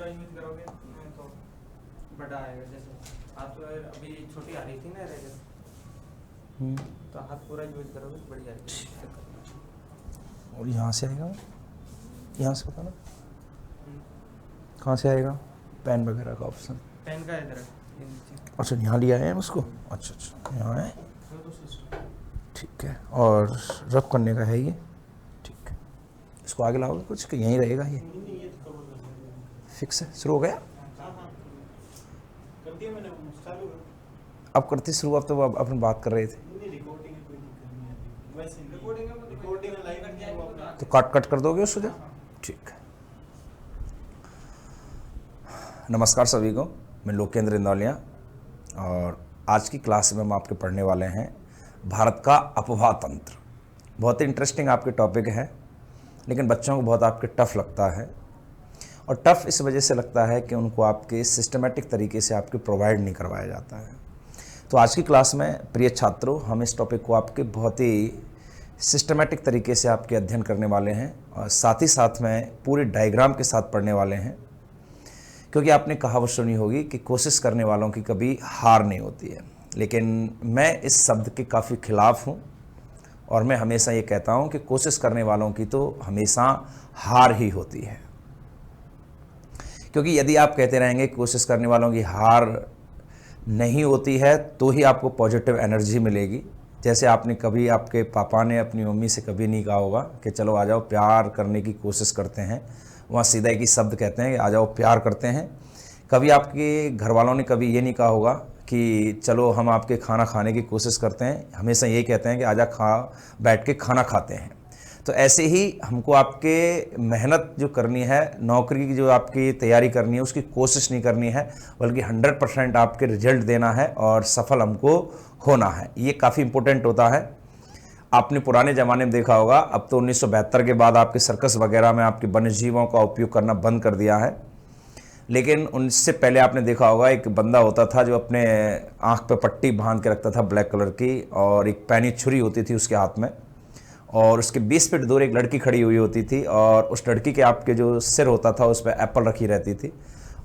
पूरा यूज करोगे तो बड़ा आएगा। जैसे हाथ अभी छोटी आ रही थी ना रेजर, तो हाथ पूरा यूज करोगे तो बढ़िया आएगी। और यहाँ से आएगा, यहाँ से बताना कहाँ से आएगा पेन वगैरह का ऑप्शन। पेन का इधर है। अच्छा यहाँ लिया है उसको, अच्छा अच्छा यहाँ है, ठीक है। और रब करने का है ये, ठीक है। इसको आगे लाओगे कुछ कि यहीं रहेगा ये फिक्स है? शुरू हो गया? कर दिया मैंने, चालू है। अब करते शुरू, अब तो अब अपन बात कर रहे थे रिकॉर्डिंग है, कोई दिक्कत नहीं है। वैसे रिकॉर्डिंग लाइव कर दिया वो अपना। तो कट कर दोगे उसको, ठीक है। नमस्कार सभी को, मैं लोकेंद्र इंदौलिया और आज की क्लास में हम आपके पढ़ने वाले हैं भारत का अफवाह तंत्र। बहुत ही इंटरेस्टिंग आपके टॉपिक है, लेकिन बच्चों को बहुत आपके टफ़ लगता है। और टफ़ इस वजह से लगता है कि उनको आपके सिस्टमेटिक तरीके से आपके प्रोवाइड नहीं करवाया जाता है। तो आज की क्लास में प्रिय छात्रों, हम इस टॉपिक को आपके बहुत ही सिस्टमेटिक तरीके से आपके अध्ययन करने वाले हैं और साथ ही साथ में पूरे डायग्राम के साथ पढ़ने वाले हैं, क्योंकि आपने कहावत सुनी होगी कि कोशिश करने वालों की कभी हार नहीं होती है। लेकिन मैं इस शब्द के काफ़ी खिलाफ हूँ और मैं हमेशा ये कहता हूँ कि कोशिश करने वालों की तो हमेशा हार ही होती है। क्योंकि यदि आप कहते रहेंगे कोशिश करने वालों की हार नहीं होती है तो ही आपको पॉजिटिव एनर्जी मिलेगी। जैसे आपने कभी, आपके पापा ने अपनी मम्मी से कभी नहीं कहा होगा कि चलो आ जाओ प्यार करने की कोशिश करते हैं, वहाँ सीधा एक ही शब्द कहते हैं कि आ जाओ प्यार करते हैं। कभी आपके घर वालों ने कभी ये नहीं कहा होगा कि चलो हम आपके खाना खाने की कोशिश करते हैं, हमेशा यही कहते हैं कि आजा बैठ के खाना खाते हैं। तो ऐसे ही हमको आपके मेहनत जो करनी है, नौकरी की जो आपकी तैयारी करनी है, उसकी कोशिश नहीं करनी है, बल्कि 100% आपके रिजल्ट देना है और सफल हमको होना है। ये काफ़ी इम्पोर्टेंट होता है। आपने पुराने ज़माने में देखा होगा, अब तो 1972 के बाद आपके सर्कस वगैरह में आपके वन्यजीवों का उपयोग करना बंद कर दिया है, लेकिन उनसे पहले आपने देखा होगा एक बंदा होता था जो अपने आँख पे पट्टी बांध के रखता था ब्लैक कलर की, और एक पैनी छुरी होती थी उसके हाथ में, और उसके 20 फीट दूर एक लड़की खड़ी हुई होती थी और उस लड़की के आपके जो सिर होता था उस पर एप्पल रखी रहती थी,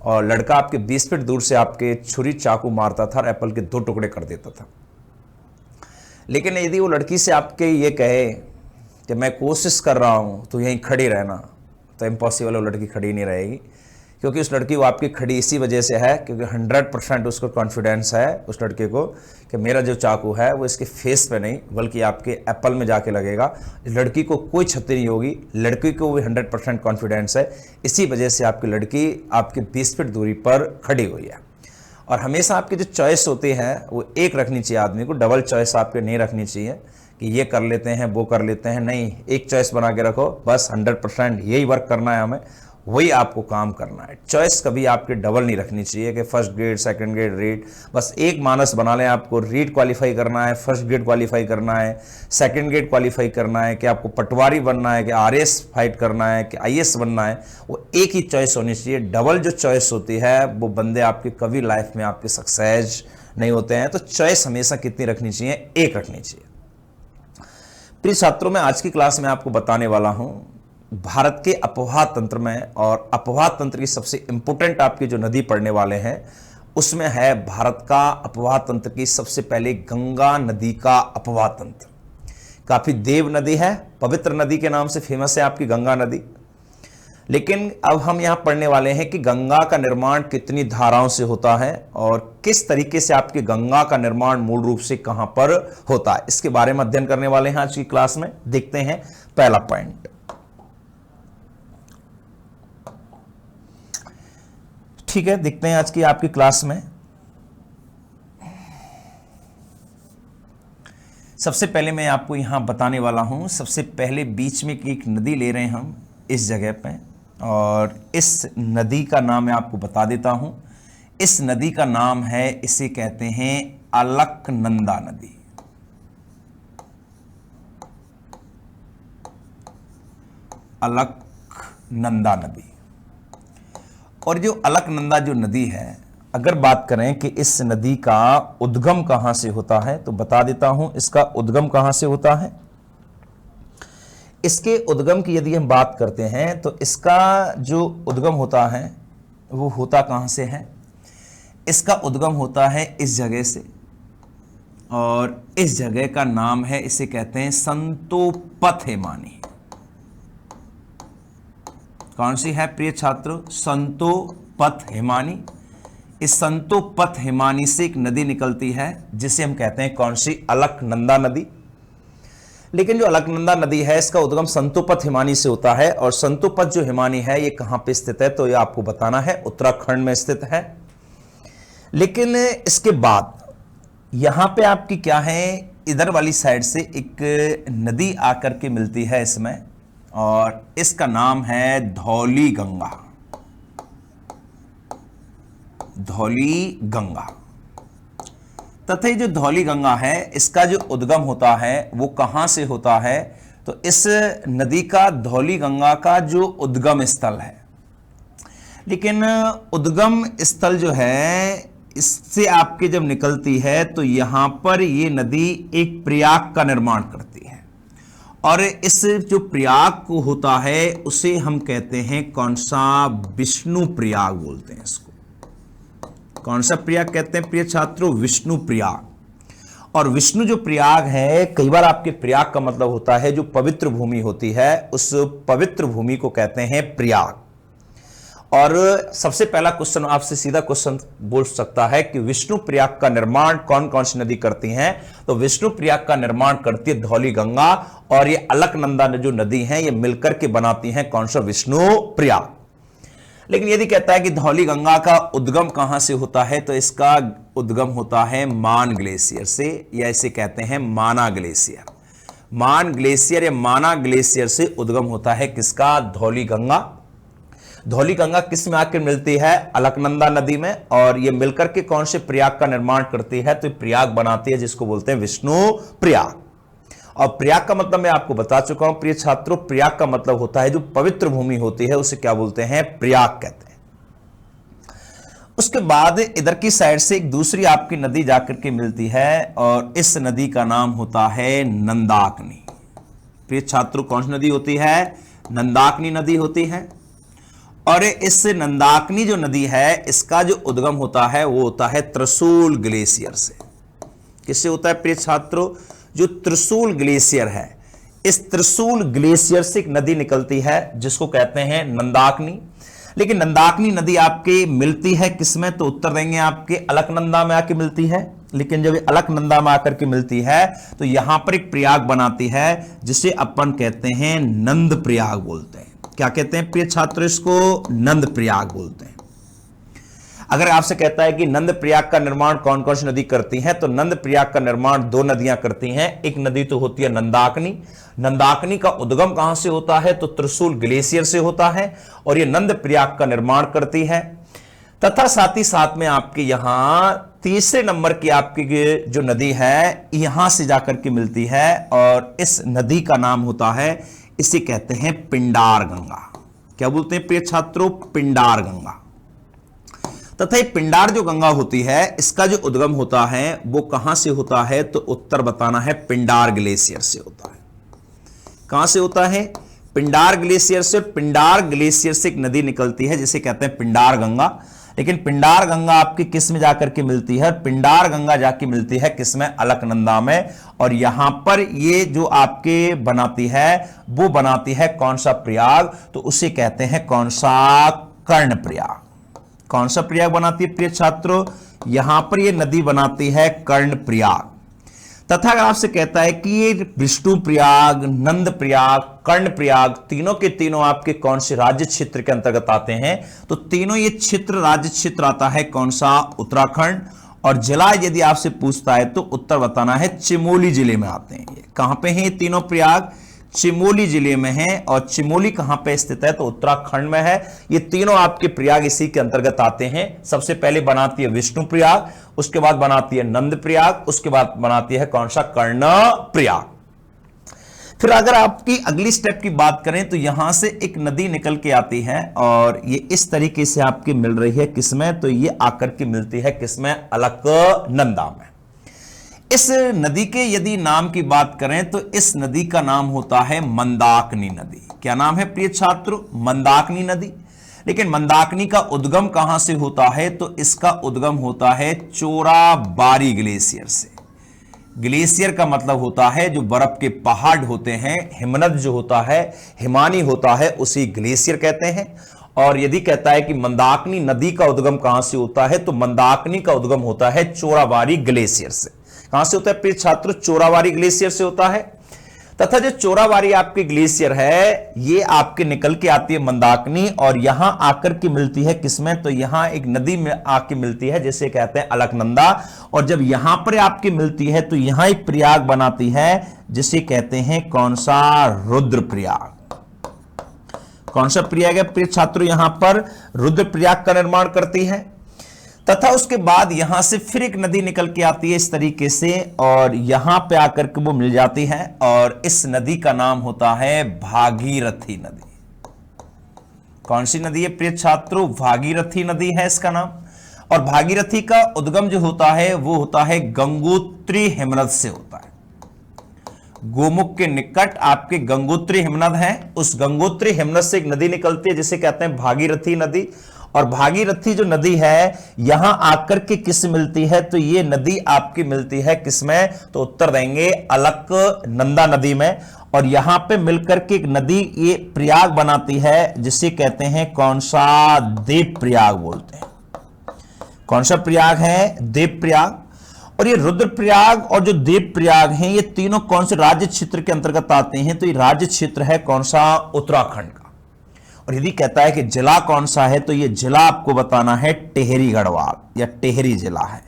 और लड़का आपके 20 फीट दूर से आपके छुरी चाकू मारता था और एप्पल के 2 टुकड़े कर देता था। लेकिन यदि वो लड़की से आपके ये कहे कि मैं कोशिश कर रहा हूँ तो यहीं खड़ी रहना, तो इम्पॉसिबल, वो लड़की खड़ी नहीं रहेगी। क्योंकि उस लड़की वो आपकी खड़ी इसी वजह से है क्योंकि 100% उसको कॉन्फिडेंस है उस लड़के को कि मेरा जो चाकू है वो इसके फेस पे नहीं बल्कि आपके एप्पल में जाके लगेगा। लड़की को कोई क्षति नहीं होगी, लड़की को भी 100% कॉन्फिडेंस है, इसी वजह से आपकी लड़की आपके 20 फीट दूरी पर खड़ी हुई है। और हमेशा आपकी जो चॉइस होती है वो एक रखनी चाहिए आदमी को, डबल चॉइस आपके नहीं रखनी चाहिए कि ये कर लेते हैं वो कर लेते हैं, नहीं, एक चॉइस बना के रखो, बस 100% यही वर्क करना है, हमें वही आपको काम करना है। चॉइस कभी आपके डबल नहीं रखनी चाहिए कि first grade second grade read, बस एक मानस बना लें, आपको रीड क्वालिफाई करना है, फर्स्ट ग्रेड क्वालिफाई करना है, सेकंड ग्रेड क्वालिफाई करना है, कि आपको पटवारी बनना है, कि आरएस फाइट करना है, कि आईएएस बनना है, वो एक ही चॉइस होनी चाहिए। डबल जो चॉइस होती है वो बंदे आपके कभी लाइफ में आपके सक्सेस नहीं होते हैं। तो चॉइस हमेशा कितनी रखनी चाहिए? एक रखनी चाहिए। प्रिय छात्रों, मैं आज की क्लास में आपको बताने वाला हूं भारत के अफवाह तंत्र में, और अफवाह तंत्र की सबसे इंपॉर्टेंट आपकी जो नदी पढ़ने वाले हैं उसमें है भारत का अफवाह तंत्र की सबसे पहले गंगा नदी का अफवाह तंत्र। काफी देव नदी है, पवित्र नदी के नाम से फेमस है आपकी गंगा नदी। लेकिन अब हम यहां पढ़ने वाले हैं कि गंगा का निर्माण कितनी धाराओं से होता है और किस तरीके से आपकी गंगा का निर्माण मूल रूप से कहां पर होता है, इसके बारे में अध्ययन करने वाले हैं आज की क्लास में। देखते हैं पहला पॉइंट। ठीक है, देखते हैं आज की आपकी क्लास में। सबसे पहले मैं आपको यहां बताने वाला हूं, सबसे पहले बीच में की एक नदी ले रहे हैं हम इस जगह पे, और इस नदी का नाम मैं आपको बता देता हूं। इस नदी का नाम है, इसे कहते हैं अलकनंदा नदी। अलकनंदा नदी। और जो अलकनंदा जो नदी है, अगर बात करें कि इस नदी का उद्गम कहां से होता है तो बता देता हूं इसका उद्गम कहां से होता है। इसके उद्गम की यदि हम बात करते हैं तो इसका जो उद्गम होता है वो होता कहाँ से है? इसका उद्गम होता है इस जगह से, और इस जगह का नाम है, इसे कहते हैं संतोपथ हिमानी। कौन सी है प्रिय छात्रों? संतोपथ हिमानी। इस संतोपथ हिमानी से एक नदी निकलती है जिसे हम कहते हैं कौन सी? अलकनंदा नदी। लेकिन जो अलकनंदा नदी है इसका उद्गम संतोपथ हिमानी से होता है, और संतोपथ जो हिमानी है ये कहां पे स्थित है? तो ये आपको बताना है, उत्तराखंड में स्थित है। लेकिन इसके बाद यहां पे आपकी क्या है, इधर वाली साइड से एक नदी आकर के मिलती है इसमें, और इसका नाम है धौली गंगा। धौली गंगा। तथा ये जो धौली गंगा है इसका जो उद्गम होता है वो कहां से होता है? तो इस नदी का, धौली गंगा का जो उद्गम स्थल है, लेकिन उद्गम स्थल जो है इससे आपके जब निकलती है तो यहां पर ये नदी एक प्रयाग का निर्माण करती है, और इस जो प्रयाग को होता है उसे हम कहते हैं कौन सा? विष्णु प्रयाग बोलते हैं इसको। कौन सा प्रयाग कहते हैं प्रिय छात्रों? विष्णु प्रयाग। और विष्णु जो प्रयाग है, कई बार आपके प्रयाग का मतलब होता है जो पवित्र भूमि होती है, उस पवित्र भूमि को कहते हैं प्रयाग। और सबसे पहला क्वेश्चन आपसे सीधा क्वेश्चन बोल सकता है कि विष्णु प्रयाग का निर्माण कौन कौन सी नदी करती हैं? तो विष्णु प्रयाग का निर्माण करती है धौली गंगा, और ये अलकनंदा जो नदी है ये मिलकर के बनाती हैं कौन सा? विष्णु प्रयाग। लेकिन यदि कहता है कि धौली गंगा का उद्गम कहां से होता है, तो इसका उद्गम होता है मान ग्लेशियर से, या इसे कहते हैं माना ग्लेशियर। मान ग्लेशियर या माना ग्लेशियर से उद्गम होता है किसका? धौली गंगा। धौली गंगा किस में आकर मिलती है? अलकनंदा नदी में, और ये मिलकर के कौन से प्रयाग का निर्माण करती है? तो प्रयाग बनाती है जिसको बोलते हैं विष्णु प्रयाग। और प्रयाग का मतलब मैं आपको बता चुका हूं प्रिय छात्रों, प्रयाग का मतलब होता है जो पवित्र भूमि होती है उसे क्या बोलते हैं? प्रयाग कहते हैं। उसके बाद इधर की साइड से एक दूसरी आपकी नदी जाकर के मिलती है, और इस नदी का नाम होता है नंदाकिनी। प्रिय छात्रों, कौन सी नदी होती है? नंदाकिनी नदी होती है। और इस नंदाकिनी जो नदी है इसका जो उद्गम होता है वो होता है त्रिशूल ग्लेशियर से। किससे होता है प्रिय छात्रों? जो त्रिशूल ग्लेशियर है, इस त्रिशूल ग्लेशियर से एक नदी निकलती है जिसको कहते हैं नंदाकिनी। लेकिन नंदाकिनी नदी आपके मिलती है किसमें? तो उत्तर देंगे आपके अलकनंदा में आके मिलती है। लेकिन जब अलकनंदा में आकर के मिलती है तो यहां पर एक प्रयाग बनाती है जिसे अपन कहते हैं नंद प्रयाग बोलते हैं। क्या कहते हैं प्रिय छात्रों? इसको नंद प्रयाग बोलते हैं। अगर आपसे कहता है कि नंद प्रयाग का निर्माण कौन कौन सी नदी करती है, तो नंद प्रयाग का निर्माण दो नदियां करती हैं। एक नदी तो होती है नंदाकिनी। नंदाकिनी का उद्गम कहां से होता है? तो त्रिशूल ग्लेशियर से होता है, और यह नंद प्रयाग का निर्माण करती है। तथा साथ ही साथ में आपके यहां तीसरे नंबर की आपकी जो नदी है यहां से जाकर के मिलती है, और इस नदी का नाम होता है, इसे कहते हैं पिंडार गंगा। क्या बोलते हैं प्रिय छात्रों? पिंडार गंगा। तथा ये पिंडार जो गंगा होती है इसका जो उद्गम होता है वो कहां से होता है? तो उत्तर बताना है, पिंडार ग्लेशियर से होता है। कहां से होता है? पिंडार ग्लेशियर से। पिंडार ग्लेशियर से एक नदी निकलती है जिसे कहते हैं पिंडार गंगा। लेकिन पिंडार गंगा आपकी किस में जाकर के मिलती है? पिंडार गंगा जाके मिलती है किसमें? अलकनंदा में। और यहां पर ये जो आपके बनाती है वो बनाती है कौन सा प्रयाग? तो उसे कहते हैं कौन सा? कर्ण प्रयाग। कौन सा प्रयाग बनाती है प्रिय छात्रों? यहां पर ये नदी बनाती है कर्ण प्रयाग। तथा अगर आपसे कहता है कि ये विष्णु प्रयाग, नंद प्रयाग, कर्ण प्रयाग तीनों के तीनों आपके कौन से राज्य क्षेत्र के अंतर्गत आते हैं? तो तीनों ये क्षेत्र, राज्य क्षेत्र आता है कौन सा? उत्तराखंड। और जिला यदि आपसे पूछता है तो उत्तर बताना है, चमोली जिले में आते हैं। ये कहां पे हैं ये तीनों प्रयाग? चमोली जिले में है। और चमोली कहां पे स्थित है? तो उत्तराखंड में है। ये तीनों आपके प्रयाग इसी के अंतर्गत आते हैं। सबसे पहले बनाती है विष्णु प्रयाग, उसके बाद बनाती है नंद प्रयाग, उसके बाद बनाती है कौन सा? कर्ण प्रयाग। फिर अगर आपकी अगली स्टेप की बात करें तो यहां से एक नदी निकल के आती है, और ये इस तरीके से आपकी मिल रही है किसमें? तो ये आकर के मिलती है किसमें? अलकनंदा में। इस नदी के यदि नाम की बात करें तो इस नदी का नाम होता है मंदाकिनी नदी। क्या नाम है प्रिय छात्रों? मंदाकिनी नदी। लेकिन मंदाकिनी का उद्गम कहां से होता है, तो इसका उद्गम होता है चोराबारी ग्लेशियर से। ग्लेशियर का मतलब होता है जो बर्फ के पहाड़ होते हैं, हिमनद जो होता है, हिमानी होता है, उसी ग्लेशियर कहते हैं। और यदि कहता है कि मंदाकिनी नदी का उद्गम कहां से होता है, तो मंदाकिनी का उद्गम होता है चोराबारी ग्लेशियर से। कहां से होता है प्रिय छात्रों? चोराबारी ग्लेशियर से होता है। तथा जो चोराबारी आपकी ग्लेशियर है, ये आपके निकल के आती है मंदाकिनी और यहां आकर के मिलती है किसमें, तो यहां एक नदी में आके मिलती है जिसे कहते हैं अलकनंदा। और जब यहां पर आपकी मिलती है तो यहां एक प्रयाग बनाती है जिसे कहते हैं कौन सा? रुद्रप्रयाग। कौन सा प्रयाग है प्रिय छात्रों? यहां पर रुद्रप्रयाग का निर्माण करती है। तथा उसके बाद यहां से फिर एक नदी निकल के आती है इस तरीके से और यहां पे आकर के वो मिल जाती है और इस नदी का नाम होता है भागीरथी नदी। कौन सी नदी है प्रिय छात्रों? भागीरथी नदी है इसका नाम। और भागीरथी का उद्गम जो होता है वो होता है गंगोत्री हिमनद से होता है। गोमुख के निकट आपके गंगोत्री हिमनद है, उस गंगोत्री हिमनद से एक नदी निकलती है जिसे कहते हैं भागीरथी नदी। और भागीरथी जो नदी है यहां आकर के किस मिलती है, तो ये नदी आपकी मिलती है किसमें, तो उत्तर देंगे अलकनंदा नदी में। और यहां पे मिलकर के एक नदी ये प्रयाग बनाती है जिसे कहते हैं कौन सा? देव प्रयाग बोलते हैं। कौन सा प्रयाग है? देव प्रयाग। और ये रुद्रप्रयाग और जो देव प्रयाग हैं ये तीनों कौन से राज्य क्षेत्र के अंतर्गत आते हैं, तो ये राज्य क्षेत्र है कौन सा? उत्तराखंड का। और यदि कहता है कि जिला कौन सा है, तो ये जिला आपको बताना है टेहरी गढ़वाल या टेहरी जिला है।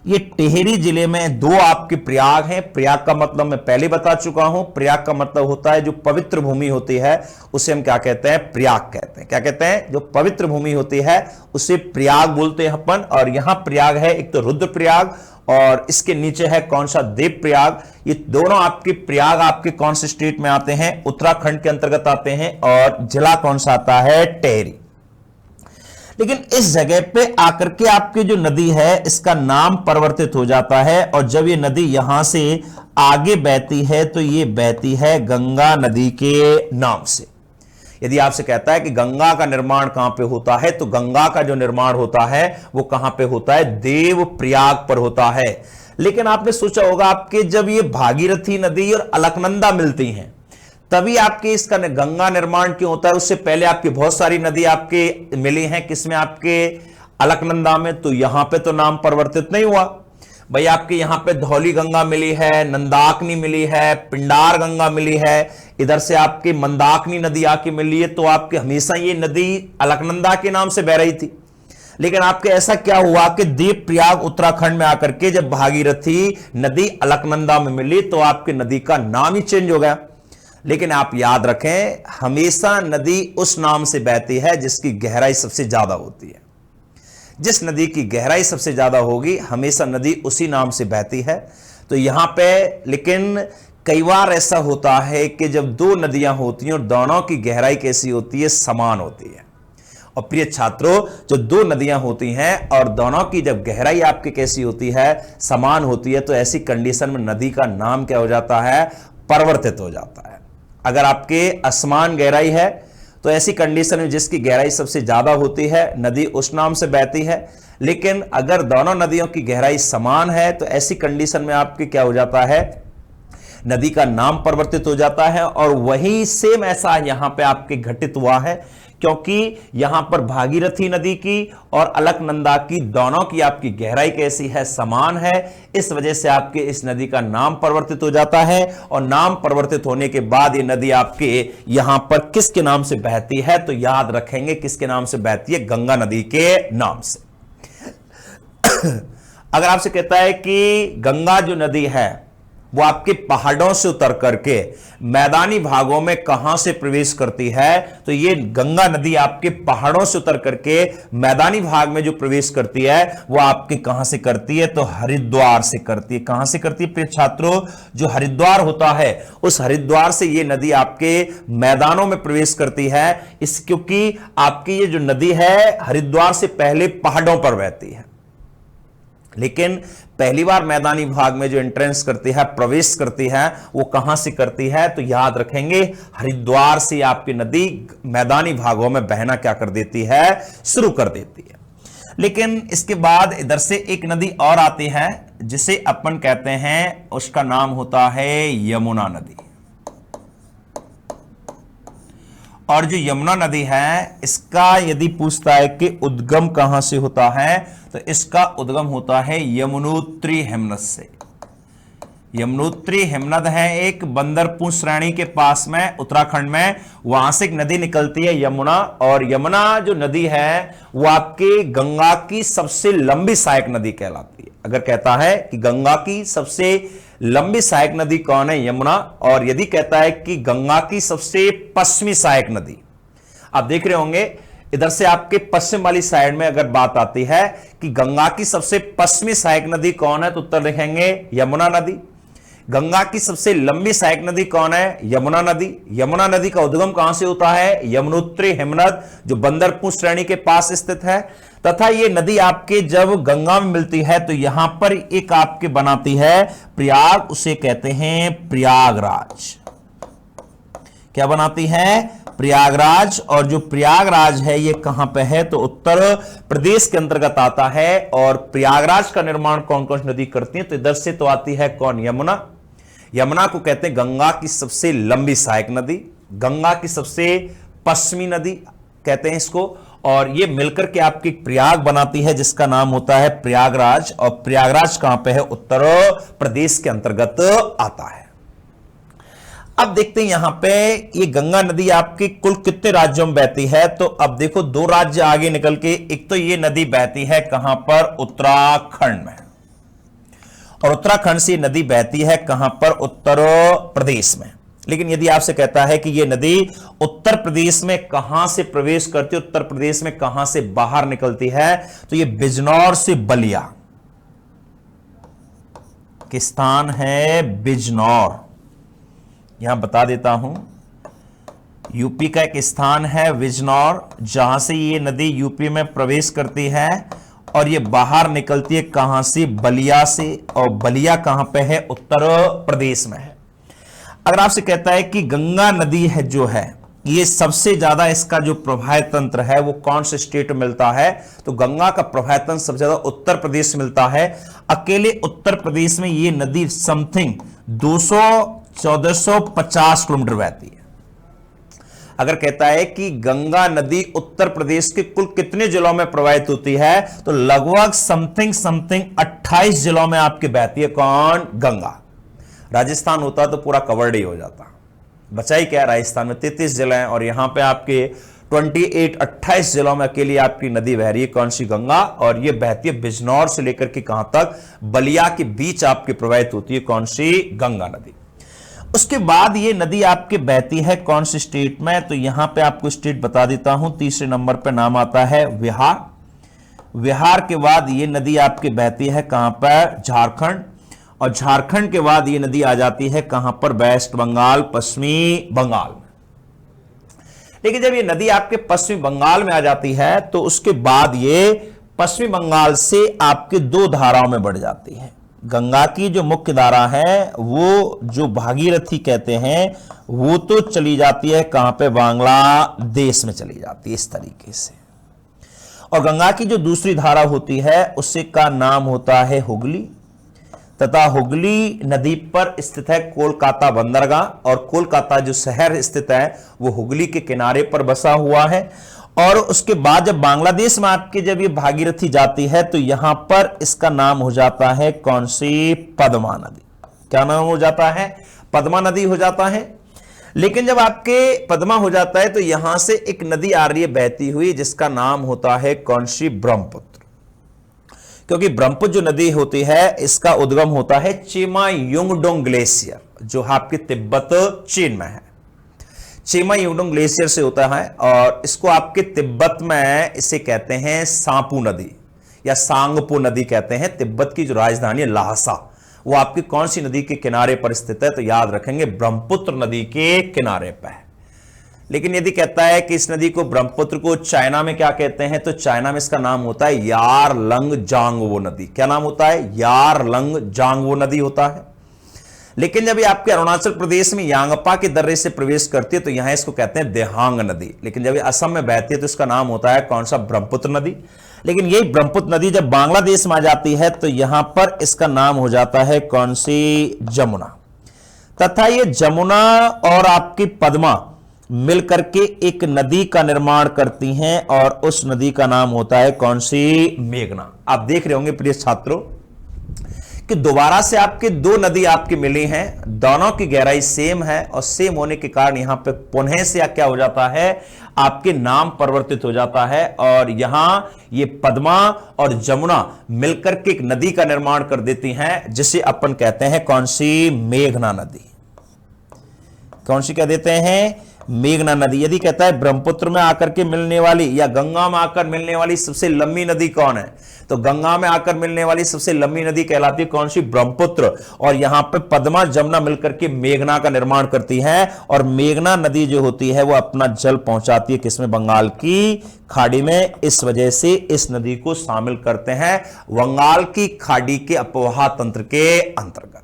ये टेहरी जिले में दो आपके प्रयाग हैं। प्रयाग का मतलब मैं पहले बता चुका हूं, प्रयाग का मतलब होता है जो पवित्र भूमि होती है उसे हम क्या कहते हैं? प्रयाग कहते हैं। क्या कहते हैं? जो पवित्र भूमि होती है उसे प्रयाग बोलते हैं अपन। और यहां प्रयाग है एक तो रुद्रप्रयाग और इसके नीचे है कौन सा? देव प्रयाग। ये दोनों आपके प्रयाग आपके कौन से स्टेट में आते हैं? उत्तराखंड के अंतर्गत आते हैं। और जिला कौन सा आता है? टेहरी। लेकिन इस जगह पे आकर के आपकी जो नदी है इसका नाम परिवर्तित हो जाता है और जब ये नदी यहां से आगे बहती है तो ये बहती है गंगा नदी के नाम से। यदि आपसे कहता है कि गंगा का निर्माण कहां पे होता है, तो गंगा का जो निर्माण होता है वो कहां पे होता है? देव प्रयाग पर होता है। लेकिन आपने सोचा होगा आपके जब ये भागीरथी नदी और अलकनंदा मिलती हैं तभी आपके इसका गंगा निर्माण क्यों होता है? उससे पहले आपकी बहुत सारी नदी आपके मिली हैं किसमें? आपके अलकनंदा में। तो यहां पे तो नाम परिवर्तित नहीं हुआ भाई। आपके यहां पे धौली गंगा मिली है, नंदाकिनी मिली है, पिंडार गंगा मिली है, इधर से आपकी मंदाकिनी नदी आके मिली है। तो आपके हमेशा ये नदी अलकनंदा के नाम से बह रही थी। लेकिन आपके ऐसा क्या हुआ कि देव प्रयाग उत्तराखंड में आकर के जब भागीरथी नदी अलकनंदा में मिली तो आपकी नदी का नाम ही चेंज हो गया। लेकिन आप याद रखें हमेशा नदी उस नाम से बहती है जिसकी गहराई सबसे ज्यादा होती है। जिस नदी की गहराई सबसे ज्यादा होगी हमेशा नदी उसी नाम से बहती है। तो यहां पे लेकिन कई बार ऐसा होता है कि जब दो नदियां होती हैं और दोनों की गहराई कैसी होती है? समान होती है। और प्रिय छात्रों जो दो नदियां होती हैं और दोनों की जब गहराई आपकी कैसी होती है? समान होती है। तो ऐसी कंडीशन में नदी का नाम क्या हो जाता है? परिवर्तित हो जाता है। अगर आपके असमान गहराई है तो ऐसी कंडीशन में जिसकी गहराई सबसे ज्यादा होती है नदी उस नाम से बहती है। लेकिन अगर दोनों नदियों की गहराई समान है तो ऐसी कंडीशन में आपकी क्या हो जाता है? नदी का नाम परिवर्तित हो जाता है। और वही सेम ऐसा यहां पे आपके घटित हुआ है क्योंकि यहां पर भागीरथी नदी की और अलकनंदा की दोनों की आपकी गहराई कैसी है? समान है। इस वजह से आपके इस नदी का नाम परिवर्तित हो जाता है। और नाम परिवर्तित होने के बाद ये नदी आपके यहां पर किसके नाम से बहती है? तो याद रखेंगे किसके नाम से बहती है? गंगा नदी के नाम से। अगर आपसे कहता है कि गंगा जो नदी है वो आपके पहाड़ों से उतर करके मैदानी भागों में कहां से प्रवेश करती है? तो ये गंगा नदी आपके पहाड़ों से उतर करके मैदानी भाग में जो प्रवेश करती है वो आपके कहां से करती है? तो हरिद्वार से करती है। कहां से करती है प्रिय छात्रों? जो हरिद्वार होता है उस हरिद्वार से ये नदी आपके मैदानों में प्रवेश करती है। इस क्योंकि आपकी ये जो नदी है हरिद्वार से पहले पहाड़ों पर बहती है। लेकिन पहली बार मैदानी भाग में जो एंट्रेंस करती है, प्रवेश करती है, वो कहां से करती है? तो याद रखेंगे हरिद्वार से आपकी नदी मैदानी भागों में बहना क्या कर देती है? शुरू कर देती है। लेकिन इसके बाद इधर से एक नदी और आती है जिसे अपन कहते हैं, उसका नाम होता है यमुना नदी। और जो यमुना नदी है, इसका यदि पूछता है कि उद्गम कहां से होता है, तो इसका उद्गम होता है यमुनोत्री हिमनद से। यमुनोत्री हिमनद है एक बंदरपुर श्रेणी के पास में, उत्तराखंड में, वहां से एक नदी निकलती है यमुना। और यमुना जो नदी है वो आपके गंगा की सबसे लंबी सहायक नदी कहलाती है। अगर कहता है कि गंगा की सबसे लंबी सहायक नदी कौन है? यमुना। और यदि कहता है कि गंगा की सबसे पश्चिमी सहायक नदी, आप देख रहे होंगे इधर से आपके पश्चिम वाली साइड में अगर बात आती है कि गंगा की सबसे पश्चिमी सहायक नदी कौन है, तो उत्तर लिखेंगे यमुना नदी। गंगा की सबसे लंबी सहायक नदी कौन है? यमुना नदी। यमुना नदी का उद्गम कहां से होता है? यमुनोत्री हिमनद, जो बंदरपुर श्रेणी के पास स्थित है। तथा ये नदी आपके जब गंगा में मिलती है तो यहां पर एक आपके बनाती है प्रयाग, उसे कहते हैं प्रयागराज। क्या बनाती है? प्रयागराज। और जो प्रयागराज है ये कहां पे है? तो उत्तर प्रदेश के अंतर्गत आता है। और प्रयागराज का निर्माण कौन कौन सी नदी करती है? तो इधर से तो आती है कौन? यमुना। यमुना को कहते हैं गंगा की सबसे लंबी सहायक नदी, गंगा की सबसे पश्चिमी नदी कहते हैं इसको। और ये मिलकर के आपकी प्रयाग बनाती है जिसका नाम होता है प्रयागराज। और प्रयागराज कहां पे है? उत्तर प्रदेश के अंतर्गत आता है। अब देखते हैं यहां पे ये गंगा नदी आपकी कुल कितने राज्यों में बहती है? तो अब देखो दो राज्य आगे निकल के, एक तो ये नदी बहती है कहां पर? उत्तराखंड में। और उत्तराखंड से नदी बहती है कहां पर? उत्तर प्रदेश में। लेकिन यदि आपसे कहता है कि ये नदी उत्तर प्रदेश में कहां से प्रवेश करती है, उत्तर प्रदेश में कहां से बाहर निकलती है, तो ये बिजनौर से बलिया के स्थान है बिजनौर। यहां बता देता हूं, यूपी का एक स्थान है बिजनौर, जहां से ये नदी यूपी में प्रवेश करती है और ये बाहर निकलती है कहां से? बलिया से। और बलिया कहां पे है? उत्तर प्रदेश में है। अगर आपसे कहता है कि गंगा नदी है जो है, ये सबसे ज्यादा इसका जो प्रवाह तंत्र है वो कौन से स्टेट में मिलता है, तो गंगा का प्रवाह तंत्र सबसे ज्यादा उत्तर प्रदेश में मिलता है। अकेले उत्तर प्रदेश में ये नदी समथिंग 1450 किलोमीटर बहती है। अगर कहता है कि गंगा नदी उत्तर प्रदेश के कुल कितने जिलों में प्रवाहित होती है, तो लगभग समथिंग 28 जिलों में आपके बहती है। कौन? गंगा। राजस्थान होता तो पूरा कवर्ड ही हो जाता, बचा ही क्या? राजस्थान में 33 जिले हैं और यहां पे आपके 28 जिलों में अकेली आपकी नदी बह रही है। कौन सी? गंगा। और ये बहती है बिजनौर से लेकर के कहां तक? बलिया के बीच आपकी प्रवाहित होती है। कौन सी? गंगा नदी। उसके बाद ये नदी आपके बहती है कौन सी स्टेट में, तो यहां पे आपको स्टेट बता देता हूं। तीसरे नंबर पे नाम आता है बिहार। बिहार के बाद ये नदी आपके बहती है कहां पर? झारखंड। और झारखंड के बाद ये नदी आ जाती है कहां पर? वेस्ट बंगाल, पश्चिमी बंगाल में। लेकिन जब ये नदी आपके पश्चिमी बंगाल में आ जाती है तो उसके बाद ये पश्चिमी बंगाल से आपके दो धाराओं में बढ़ जाती है। गंगा की जो मुख्य धारा है वो जो भागीरथी कहते हैं, वो तो चली जाती है कहां पे? बांग्लादेश में चली जाती है इस तरीके से। और गंगा की जो दूसरी धारा होती है उससे का नाम होता है हुगली। तथा हुगली नदी पर स्थित है कोलकाता बंदरगाह। और कोलकाता जो शहर स्थित है वो हुगली के किनारे पर बसा हुआ है। और उसके बाद जब बांग्लादेश में आपके जब ये भागीरथी जाती है तो यहां पर इसका नाम हो जाता है कौन सी? पद्मा नदी। क्या नाम हो जाता है? पद्मा नदी हो जाता है। लेकिन जब आपके पद्मा हो जाता है तो यहां से एक नदी आ रही है बहती हुई जिसका नाम होता है कौन सी? ब्रह्मपुत्र। क्योंकि ब्रह्मपुत्र जो नदी होती है इसका उद्गम होता है चेमायुंगडोंग ग्लेशियर, जो आपके तिब्बत चीन में है। चेमायुंगडोंग ग्लेशियर से होता है और इसको आपके तिब्बत में इसे कहते हैं सांपू नदी या सांगपो नदी कहते हैं। तिब्बत की जो राजधानी है लाहसा, वो आपकी कौन सी नदी के किनारे पर स्थित है, तो याद रखेंगे ब्रह्मपुत्र नदी के किनारे पर है। लेकिन यदि कहता है कि इस नदी को ब्रह्मपुत्र को चाइना में क्या कहते हैं, तो चाइना में इसका नाम होता है यारलंगजांगवो नदी। क्या नाम होता है? यारलंगजांगवो नदी होता है। लेकिन जब ये आपके अरुणाचल प्रदेश में यांगपा के दर्रे से प्रवेश करती है तो यहां इसको कहते हैं देहांग नदी। लेकिन जब ये असम में बहती है तो इसका नाम होता है कौन सा? ब्रह्मपुत्र नदी। लेकिन यही ब्रह्मपुत्र नदी जब बांग्लादेश में आ जाती है तो यहां पर इसका नाम हो जाता है कौन सी? जमुना। तथा ये जमुना और आपकी पद्मा मिलकर के एक नदी का निर्माण करती हैं और उस नदी का नाम होता है कौन सी? मेघना। आप देख रहे होंगे प्रिय छात्रों कि दोबारा से आपके दो नदी आपकी मिली हैं, दोनों की गहराई सेम है और सेम होने के कारण यहां पे पुनः से क्या हो जाता है? आपके नाम परिवर्तित हो जाता है और यहां ये पद्मा और जमुना मिलकर के एक नदी का निर्माण कर देती हैं जिसे अपन कहते हैं कौन सी? मेघना नदी। कौन सी कह देते हैं? मेघना नदी। यदि कहता है ब्रह्मपुत्र में आकर के मिलने वाली या गंगा में आकर मिलने वाली सबसे लंबी नदी कौन है, तो गंगा में आकर मिलने वाली सबसे लंबी नदी कहलाती है कौन सी? ब्रह्मपुत्र। और यहां पे पद्मा जमुना मिलकर के मेघना का निर्माण करती है और मेघना नदी जो होती है वो अपना जल पहुंचाती है किसमें? बंगाल की खाड़ी में। इस वजह से इस नदी को शामिल करते हैं बंगाल की खाड़ी के अपवाह तंत्र के अंतर्गत।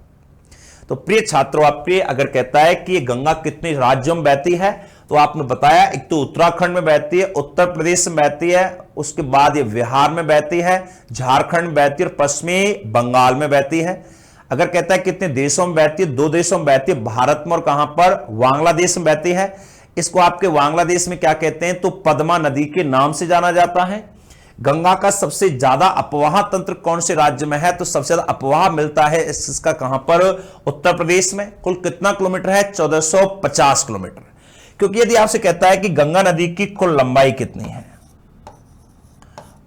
तो प्रिय छात्रों, आपके अगर कहता है कि ये गंगा कितने राज्यों में बहती है, तो आपने बताया एक तो उत्तराखंड में बहती है, उत्तर प्रदेश में बहती है, उसके बाद ये बिहार में बहती है, झारखंड में बहती है और पश्चिमी बंगाल में बहती है। अगर कहता है कितने देशों में बहती है, 2 देशों में बहती है, भारत में और कहां पर? बांग्लादेश में बहती है। इसको आपके बांग्लादेश में क्या कहते हैं? तो पद्मा नदी के नाम से जाना जाता है। गंगा का सबसे ज्यादा अपवाह तंत्र कौन से राज्य में है, तो सबसे ज्यादा अपवाह मिलता है इसका कहां पर? उत्तर प्रदेश में। कुल कितना किलोमीटर है? 1450 किलोमीटर। क्योंकि यदि आपसे कहता है कि गंगा नदी की कुल लंबाई कितनी है,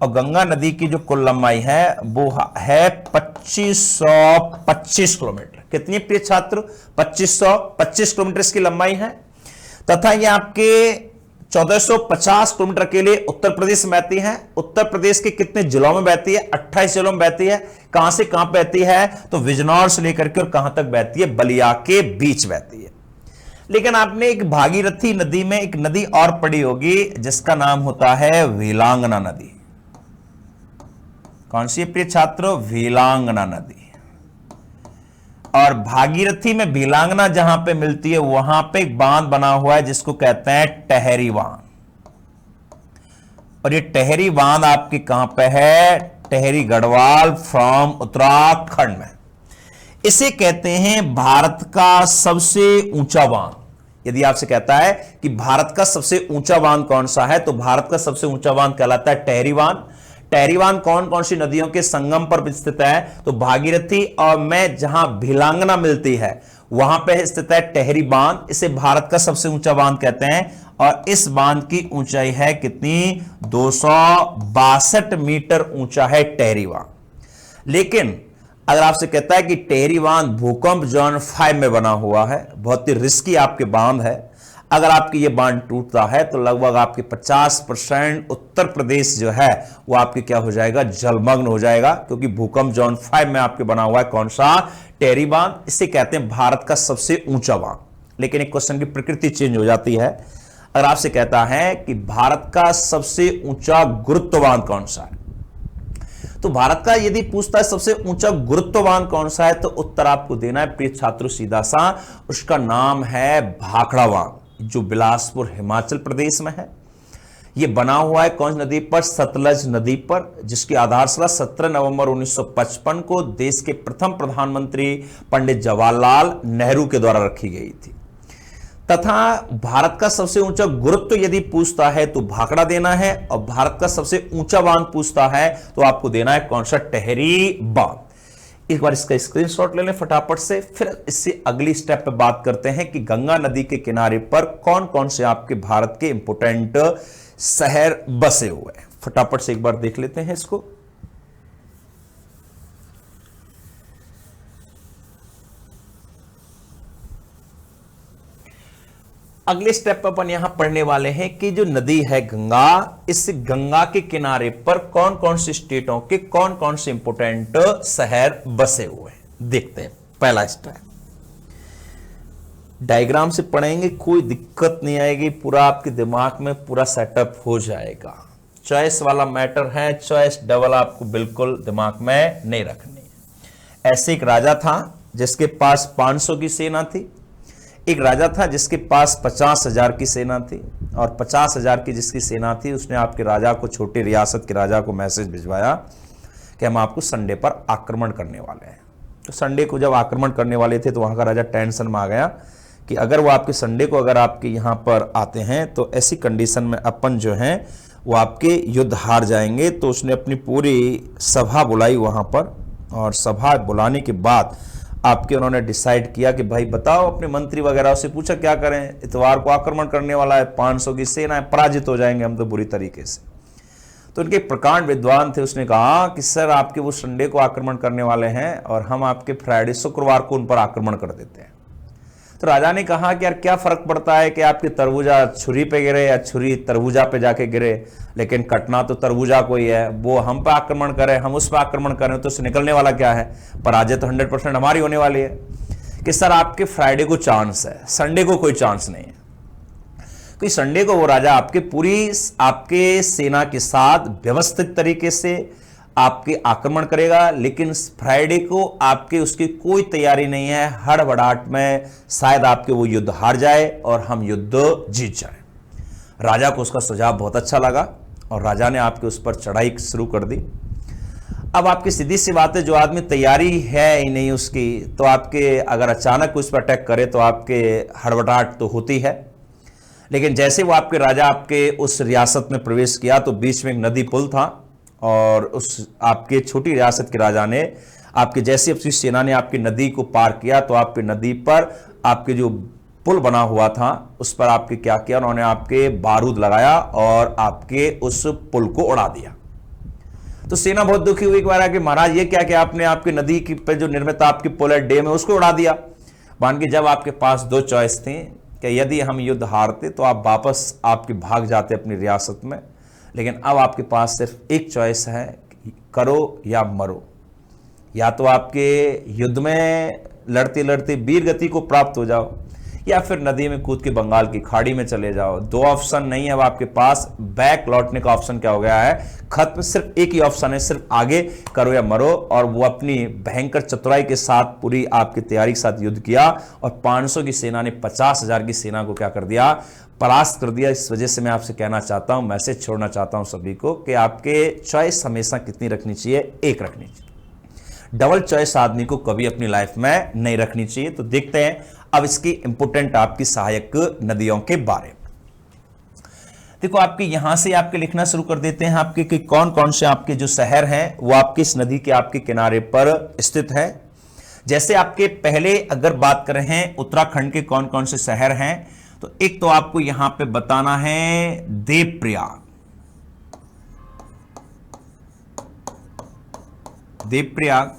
और गंगा नदी की जो कुल लंबाई है वो है 2525 किलोमीटर। कितनी प्रिय छात्र? 2525 किलोमीटर इसकी लंबाई है। तथा ये आपके 1450 किलोमीटर के लिए उत्तर प्रदेश में बहती है। उत्तर प्रदेश के कितने जिलों में बहती है? 28 जिलों में बहती है। कहां से कहां बहती है? तो बिजनौर से लेकर के और कहां तक बहती है? बलिया के बीच बहती है। लेकिन आपने एक भागीरथी नदी में एक नदी और पढ़ी होगी जिसका नाम होता है वीलांगना नदी। कौन सी प्रिय छात्रों? वीलांगना नदी। और भागीरथी में वीलांगना जहां पे मिलती है वहां पे एक बांध बना हुआ है जिसको कहते हैं टहरी बांध। और ये टहरी बांध आपकी कहां पे है? टहरी गढ़वाल फ्रॉम उत्तराखंड में। इसे कहते हैं भारत का सबसे ऊंचा बांध। यदि आपसे कहता है कि भारत का सबसे ऊंचा बांध कौन सा है, तो भारत का सबसे ऊंचा बांध कहलाता है टहरी बांध। टहरी बांध कौन कौन सी नदियों के संगम पर स्थित है? तो भागीरथी और में जहां 62 मिलती है वहां पे स्थित है टहरी बांध। इसे भारत का सबसे ऊंचा बांध कहते हैं और इस बांध की ऊंचाई है कितनी? 262 मीटर ऊंचा है टहरी बांध। लेकिन अगर आपसे कहता है कि टहरी बांध भूकंप जोन 5 में बना हुआ है, बहुत ही रिस्की आपके बांध है, अगर आपकी ये बांध टूटता है तो लगभग आपके 50% उत्तर प्रदेश जो है वो आपके क्या हो जाएगा? जलमग्न हो जाएगा। क्योंकि भूकंप जोन 5 में आपके बना हुआ है कौन सा? टहरी बांध। इसे कहते हैं भारत का सबसे ऊंचा बांध। लेकिन एक क्वेश्चन की प्रकृति चेंज हो जाती है। अगर आपसे कहता है कि भारत का सबसे ऊंचा गुरुत्व बांध कौन सा है, तो भारत का यदि पूछता है सबसे ऊंचा गुरुत्व बांध कौन सा है, तो उत्तर आपको देना है प्रिय छात्रों सीधा सा, उसका नाम है भाखड़ा बांध, जो बिलासपुर हिमाचल प्रदेश में है। यह बना हुआ है कौन सी नदी पर? सतलज नदी पर, जिसकी आधारशिला 17 नवंबर 1955 को देश के प्रथम प्रधानमंत्री पंडित जवाहरलाल नेहरू के द्वारा रखी गई थी। तथा भारत का सबसे ऊंचा गुरुत्व यदि पूछता है तो भाखड़ा देना है, और भारत का सबसे ऊंचा बांध पूछता है तो आपको देना है कौन सा? टहरी बांध। एक बार इसका स्क्रीनशॉट ले लें फटाफट से, फिर इससे अगली स्टेप पे बात करते हैं कि गंगा नदी के किनारे पर कौन कौन से आपके भारत के इंपोर्टेंट शहर बसे हुए हैं। फटाफट से एक बार देख लेते हैं इसको। अगले स्टेप पर अपन यहां पढ़ने वाले हैं कि जो नदी है गंगा, इस गंगा के किनारे पर कौन कौन से स्टेटों के कौन कौन से इंपोर्टेंट शहर बसे हुए हैं। देखते हैं पहला स्टेप। डायग्राम से पढ़ेंगे कोई दिक्कत नहीं आएगी, पूरा आपके दिमाग में पूरा सेटअप हो जाएगा। चॉइस वाला मैटर है, चॉइस डबल आपको बिल्कुल दिमाग में नहीं रखनी। ऐसे एक राजा था जिसके पास 500 की सेना थी, एक राजा था जिसके पास 50,000 की सेना थी, और 50,000 की जिसकी सेना थी उसने आपके राजा को, छोटी रियासत के राजा को मैसेज भिजवाया कि हम आपको संडे पर आक्रमण करने वाले हैं। तो संडे को जब आक्रमण करने वाले थे तो वहाँ का राजा टेंशन में आ गया कि अगर वो आपके संडे को अगर आपके यहाँ पर आते हैं तो ऐसी कंडीशन में अपन जो हैं वो आपके युद्ध हार जाएंगे। तो उसने अपनी पूरी सभा बुलाई वहाँ पर, और सभा बुलाने के बाद आपके उन्होंने डिसाइड किया कि भाई बताओ, अपने मंत्री वगैरह से पूछा क्या करें, इतवार को आक्रमण करने वाला है, 500 की सेना है, पराजित हो जाएंगे हम तो बुरी तरीके से। तो उनके प्रकांड विद्वान थे, उसने कहा कि सर आपके वो संडे को आक्रमण करने वाले हैं और हम आपके फ्राइडे शुक्रवार को उन पर आक्रमण कर देते हैं। तो राजा ने कहा कि यार क्या फर्क पड़ता है कि आपके तरबूजा छुरी पे गिरे या छुरी तरबूजा पे जाके गिरे, लेकिन कटना तो तरबूजा को ही है। वो हम पे आक्रमण करें, हम उस पर आक्रमण करें, तो उससे निकलने वाला क्या है, पराजय तो 100% हमारी होने वाली है। कि सर आपके फ्राइडे को चांस है, संडे को कोई चांस नहीं है। कि संडे को वो राजा आपके पूरी आपके सेना के साथ व्यवस्थित तरीके से आपके आक्रमण करेगा, लेकिन फ्राइडे को आपके उसकी कोई तैयारी नहीं है, हड़बड़ाहट में शायद आपके वो युद्ध हार जाए और हम युद्ध जीत जाए। राजा को उसका सुझाव बहुत अच्छा लगा और राजा ने आपके उस पर चढ़ाई शुरू कर दी। अब आपकी सीधी सी बात है, जो आदमी तैयारी है ही नहीं उसकी, तो आपके अगर अचानक उस पर अटैक करे तो आपके हड़बड़ाहट तो होती है। लेकिन जैसे वो आपके राजा आपके उस रियासत में प्रवेश किया तो बीच में एक नदी पुल था, और उस आपके छोटी रियासत के राजा ने आपके जैसे अपनी सेना ने आपकी नदी को पार किया तो आपकी नदी पर आपके जो पुल बना हुआ था उस पर आपके क्या किया, उन्होंने आपके बारूद लगाया और आपके उस पुल को उड़ा दिया। तो सेना बहुत दुखी हुई कि महाराज ये क्या क्या आपने आपकी नदी की पे जो निर्मित आपकी पुल है, डैम है, उसको उड़ा दिया। मान के जब आपके पास दो चॉइस थी कि यदि हम युद्ध हारते तो आप वापस आपके भाग जाते अपनी रियासत में, लेकिन अब आपके पास सिर्फ एक चॉइस है, करो या मरो। या तो आपके युद्ध में लड़ते लड़ते वीर गति को प्राप्त हो जाओ, या फिर नदी में कूद के बंगाल की खाड़ी में चले जाओ। दो ऑप्शन नहीं है अब आपके पास। बैक लौटने का ऑप्शन क्या हो गया है, खत्म। सिर्फ एक ही ऑप्शन है, सिर्फ आगे, करो या मरो। और वो अपनी भयंकर चतुराई के साथ पूरी आपकी तैयारी के साथ युद्ध किया और 500 की सेना ने 50,000 की सेना को क्या कर दिया, परास्त कर दिया। इस वजह से मैं आपसे कहना चाहता हूं, मैसेज छोड़ना चाहता हूं सभी को कि आपके चॉइस हमेशा कितनी रखनी चाहिए, एक रखनी चाहिए। डबल चॉइस आदमी को कभी अपनी लाइफ में नहीं रखनी चाहिए। तो देखते हैं अब इसकी इंपोर्टेंट आपकी सहायक नदियों के बारे में। देखो आपके यहां से आपके लिखना शुरू कर देते हैं आपके कि कौन कौन से आपके जो शहर हैं वो आपकी इस नदी के आपके किनारे पर स्थित है। जैसे आपके पहले अगर बात करें हैं उत्तराखंड के कौन कौन से शहर हैं, तो एक तो आपको यहां पे बताना है देवप्रयाग। देवप्रयाग।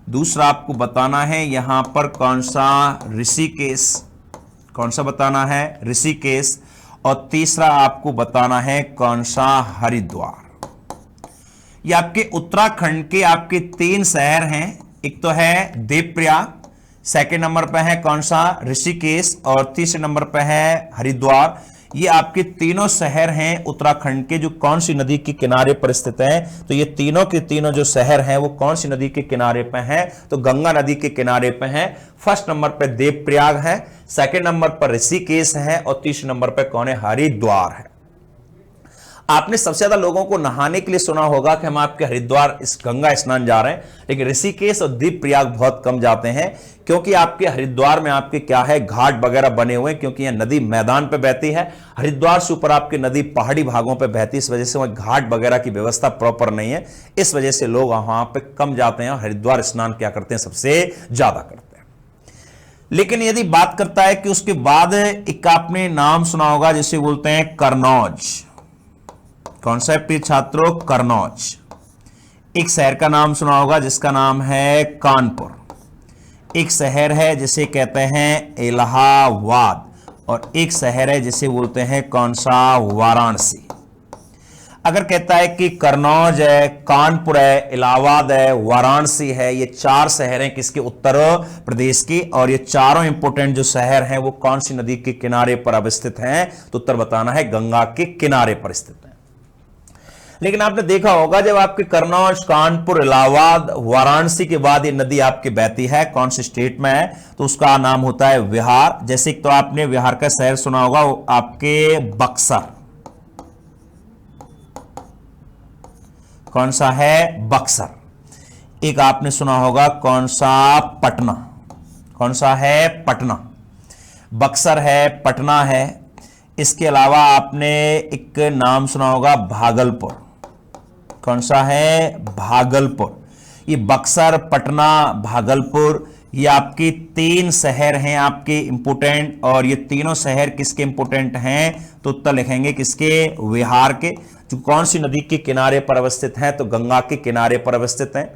दूसरा आपको बताना है यहां पर कौन सा, ऋषिकेश। कौन सा बताना है, ऋषिकेश। और तीसरा आपको बताना है कौन सा, हरिद्वार। ये आपके उत्तराखंड के आपके 3 शहर हैं। एक तो है देवप्रयाग, सेकंड नंबर पे है कौन सा, ऋषिकेश, और तीसरे नंबर पे है हरिद्वार। ये आपके तीनों शहर हैं उत्तराखंड के, जो कौन सी नदी के किनारे पर स्थित हैं। तो ये तीनों के तीनों जो शहर हैं वो कौन सी नदी के किनारे पे हैं, तो गंगा नदी के किनारे पे हैं। फर्स्ट नंबर पे देवप्रयाग है, सेकंड नंबर पर ऋषिकेश है, और तीसरे नंबर पे कौन है, हरिद्वार है। आपने सबसे ज्यादा लोगों को नहाने के लिए सुना होगा कि हम आपके हरिद्वार इस गंगा स्नान जा रहे हैं, लेकिन ऋषिकेश और देवप्रयाग बहुत कम जाते हैं, क्योंकि आपके हरिद्वार में आपके क्या है, घाट वगैरह बने हुए हैं, क्योंकि यह नदी मैदान पे बहती है। हरिद्वार से ऊपर आपकी नदी पहाड़ी भागों पे बहती है, इस वजह से वहां घाट वगैरह की व्यवस्था प्रॉपर नहीं है। इस वजह से लोग वहां पे कम जाते हैं, हरिद्वार स्नान क्या करते हैं, सबसे ज्यादा करते हैं। लेकिन यदि बात करता है कि उसके बाद एक आपने नाम सुना होगा जिसे बोलते हैं कन्नौज। कौन सा है प्रिय छात्रों, कन्नौज। एक शहर का नाम सुना होगा जिसका नाम है कानपुर। एक शहर है जिसे कहते हैं इलाहाबाद, और एक शहर है जिसे बोलते हैं कौन सा, वाराणसी। अगर कहता है कि कन्नौज है, कानपुर है, इलाहाबाद है, वाराणसी है, ये 4 शहर हैं किसके, उत्तर प्रदेश की, और ये चारों इंपोर्टेंट जो शहर हैं वो कौन सी नदी के किनारे पर अवस्थित हैं, तो उत्तर बताना है गंगा के किनारे पर स्थित है। लेकिन आपने देखा होगा जब आपके कन्नौज, कानपुर, इलाहाबाद, वाराणसी के बाद ये नदी आपके बहती है, कौन से स्टेट में है, तो उसका नाम होता है बिहार। जैसे तो आपने बिहार का शहर सुना होगा आपके बक्सर, कौन सा है, बक्सर। एक आपने सुना होगा कौन सा, पटना, कौन सा है, पटना। बक्सर है, पटना है। इसके अलावा आपने एक नाम सुना होगा भागलपुर, कौन सा है, भागलपुर। ये बक्सर, पटना, भागलपुर, ये आपके 3 शहर हैं आपके इंपोर्टेंट, और ये तीनों शहर किसके इंपोर्टेंट हैं, तो उत्तर लिखेंगे किसके, बिहार के, जो कौन सी नदी के किनारे पर अवस्थित हैं, तो गंगा के किनारे पर अवस्थित हैं।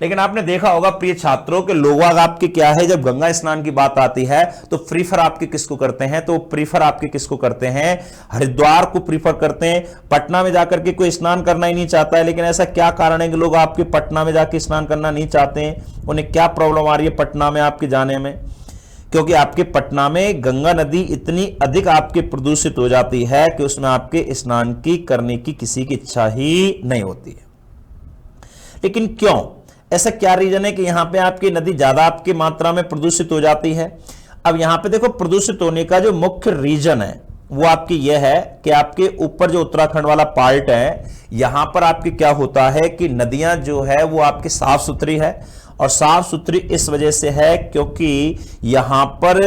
लेकिन आपने देखा होगा प्रिय छात्रों के लोग आपके क्या है, जब गंगा स्नान की बात आती है तो प्रीफर आपके किसको करते हैं, तो प्रीफर आपके किसको करते हैं, हरिद्वार को प्रीफर करते हैं। पटना में जाकर के कोई स्नान करना ही नहीं चाहता है। लेकिन ऐसा क्या कारण है कि लोग आपके पटना में जाके स्नान करना नहीं चाहते हैं, उन्हें क्या प्रॉब्लम आ रही है पटना में आपके जाने में, क्योंकि आपके पटना में गंगा नदी इतनी अधिक आपके प्रदूषित हो जाती है कि उसमें आपके स्नान की करने की किसी की इच्छा ही नहीं होती है। लेकिन क्यों, ऐसा क्या रीजन है कि यहां पे आपकी नदी ज्यादा आपकी मात्रा में प्रदूषित हो जाती है। अब यहां पे देखो प्रदूषित होने का जो मुख्य रीजन है वो आपकी यह है कि आपके ऊपर जो उत्तराखंड वाला पार्ट है, यहां पर आपकी क्या होता है कि नदियां जो है वो आपकी साफ सुथरी है, और साफ सुथरी इस वजह से है क्योंकि यहां पर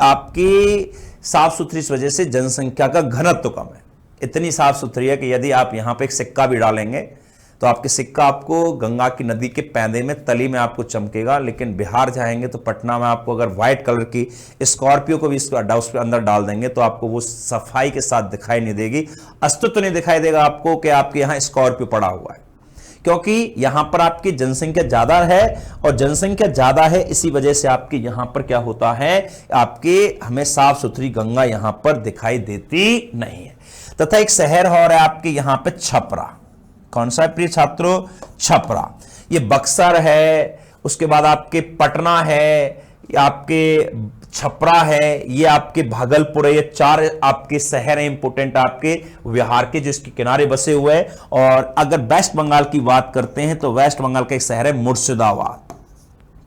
आपकी साफ सुथरी इस वजह से जनसंख्या का घनत्व कम है। इतनी साफ सुथरी है कि यदि आप यहां पे एक सिक्का भी डालेंगे तो आपके सिक्का आपको गंगा की नदी के पैंदे में, तली में आपको चमकेगा। लेकिन बिहार जाएंगे तो पटना में आपको अगर व्हाइट कलर की स्कॉर्पियो को भी उसके अंदर डाल देंगे तो आपको वो सफाई के साथ दिखाई नहीं देगी, अस्तित्व नहीं दिखाई देगा आपको कि आपके यहाँ स्कॉर्पियो पड़ा हुआ है, क्योंकि यहां पर आपकी जनसंख्या ज्यादा है, और जनसंख्या ज्यादा है इसी वजह से आपके यहां पर क्या होता है, आपके हमें साफ सुथरी गंगा यहां पर दिखाई देती नहीं है। तथा एक शहर और है आपके यहां पे छपरा, कौन सा है प्रिय छात्रों, छपरा। ये बक्सर है, उसके बाद आपके पटना है, आपके छपरा है, ये आपके भागलपुर है। ये 4 आपके शहर हैं इंपोर्टेंट आपके बिहार के, जो इसके किनारे बसे हुए हैं। और अगर वेस्ट बंगाल की बात करते हैं तो वेस्ट बंगाल का एक शहर है मुर्शिदाबाद,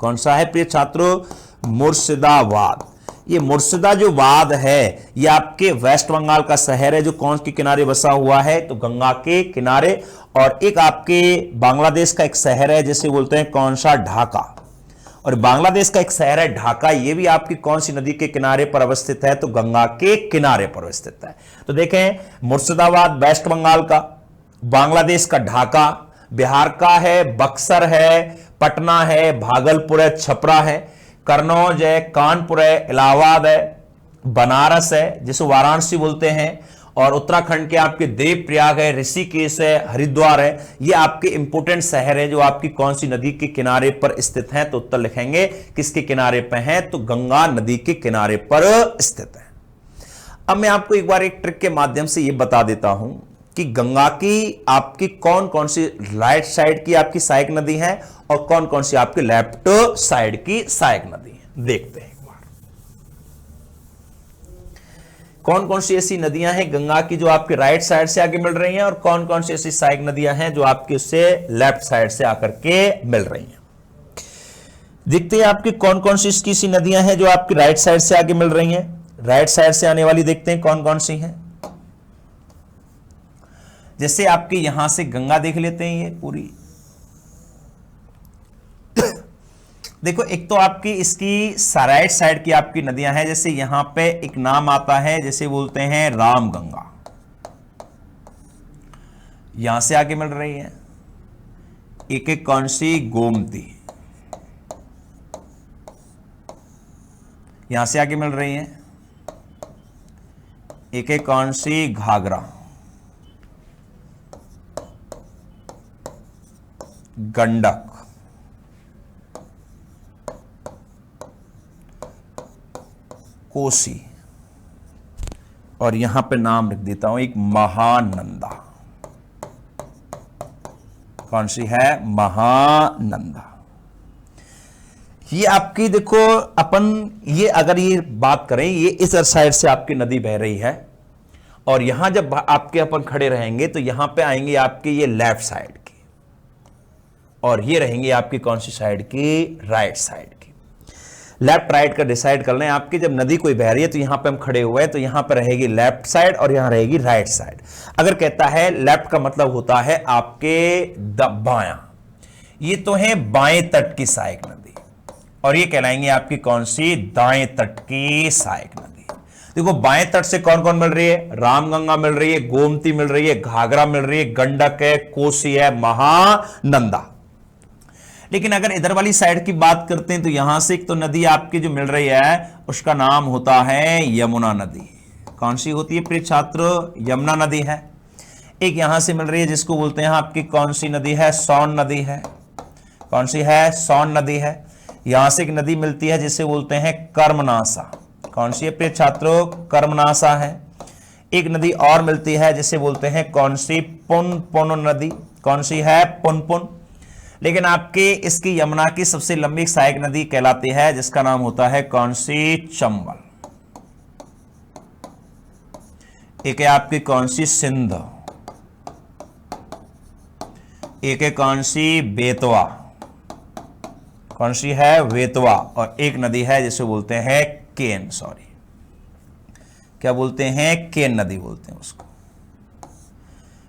कौन सा है प्रिय छात्रों, मुर्शिदाबाद। ये मुर्शिदाबाद है, ये आपके वेस्ट बंगाल का शहर है, जो कौन के किनारे बसा हुआ है, तो गंगा के किनारे। और एक आपके बांग्लादेश का एक शहर है जिसे बोलते हैं कौन सा, ढाका। और बांग्लादेश का एक शहर है ढाका, ये भी आपकी कौन सी नदी के किनारे पर अवस्थित है, तो गंगा के किनारे पर अवस्थित है। तो देखें, मुर्शिदाबाद वेस्ट बंगाल का, बांग्लादेश का ढाका, बिहार का है बक्सर है, पटना है, भागलपुर है, छपरा है, कन्नौज है, कानपुर है, इलाहाबाद है, बनारस है जिसे वाराणसी बोलते हैं, और उत्तराखंड के आपके देवप्रयाग है, ऋषिकेश है, हरिद्वार है। ये आपके इंपोर्टेंट शहर है जो आपकी कौन सी नदी के किनारे पर स्थित हैं, तो उत्तर लिखेंगे किसके किनारे पर हैं, तो गंगा नदी के किनारे पर स्थित है। अब मैं आपको एक बार एक ट्रिक के माध्यम से यह बता देता हूं कि गंगा की आपकी कौन कौन सी राइट साइड की आपकी सहायक नदी है और कौन कौन सी आपकी लेफ्ट साइड की सहायक नदी है। देखते हैं एक बार कौन कौन सी ऐसी नदियां हैं गंगा की जो आपके राइट साइड से आगे मिल रही हैं, और कौन कौन सी ऐसी सहायक नदियां हैं जो आपकी उससे लेफ्ट साइड से आकर के मिल रही हैं। देखते हैं आपकी कौन कौन सी इसकी सी नदियां हैं जो आपकी राइट साइड से आगे मिल रही हैं। राइट साइड से आने वाली देखते हैं कौन कौन सी हैं। जैसे आपके यहां से गंगा देख लेते हैं, ये पूरी देखो, एक तो आपकी इसकी राइट साइड की आपकी नदियां हैं। जैसे यहां पे एक नाम आता है जैसे बोलते हैं रामगंगा, यहां से आगे मिल रही है। एक एक कौन सी, गोमती, यहां से आगे मिल रही है। एक एक कौन सी, घाघरा, गंडक, कोसी, और यहां पे नाम लिख देता हूं एक महानंदा। कौन सी है? महानंदा। ये आपकी देखो अपन ये अगर ये बात करें, ये इस साइड से आपकी नदी बह रही है और यहां जब आपके अपन खड़े रहेंगे तो यहां पे आएंगे आपके ये लेफ्ट साइड की और ये रहेंगे आपकी कौन सी साइड की? राइट साइड की। लेफ्ट राइट का डिसाइड कर लें आपकी। जब नदी कोई बह रही है तो यहां पे हम खड़े हुए हैं तो यहां पे रहेगी लेफ्ट साइड और यहां रहेगी राइट साइड। अगर कहता है लेफ्ट का मतलब होता है आपके बायां, ये तो है बाएं तट की सहायक नदी और ये कहलाएंगे आपकी कौन सी? दाएं तट की सहायक नदी। देखो बाएं तट से कौन कौन मिल रही है? रामगंगा मिल रही है, गोमती मिल रही है, घाघरा मिल रही है, गंडक है, कोसी है, महानंदा। लेकिन अगर इधर वाली साइड की बात करते हैं तो यहां से एक तो नदी आपकी जो मिल रही है उसका नाम होता है यमुना नदी। कौन सी होती है प्रिय छात्र? यमुना नदी है। एक यहां से मिल रही है जिसको बोलते हैं आपकी कौन सी नदी है? सोन नदी है। कौन सी है? सोन नदी है। यहां से एक नदी मिलती है जिसे बोलते हैं कर्मनासा। कौन सी है प्रिय छात्रों? कर्मनासा है। एक नदी और मिलती है जिसे बोलते हैं कौन सी? पुनपुन नदी। कौन सी है? पुनपुन। लेकिन आपके इसकी यमुना की सबसे लंबी सहायक नदी कहलाती है जिसका नाम होता है कौन सी? चंबल। एक है आपकी कौन सी? सिंध। एक है कौन सी? बेतवा। कौन सी है? वेतवा। और एक नदी है जिसे बोलते हैं केन। सॉरी, क्या बोलते हैं? केन नदी बोलते हैं उसको।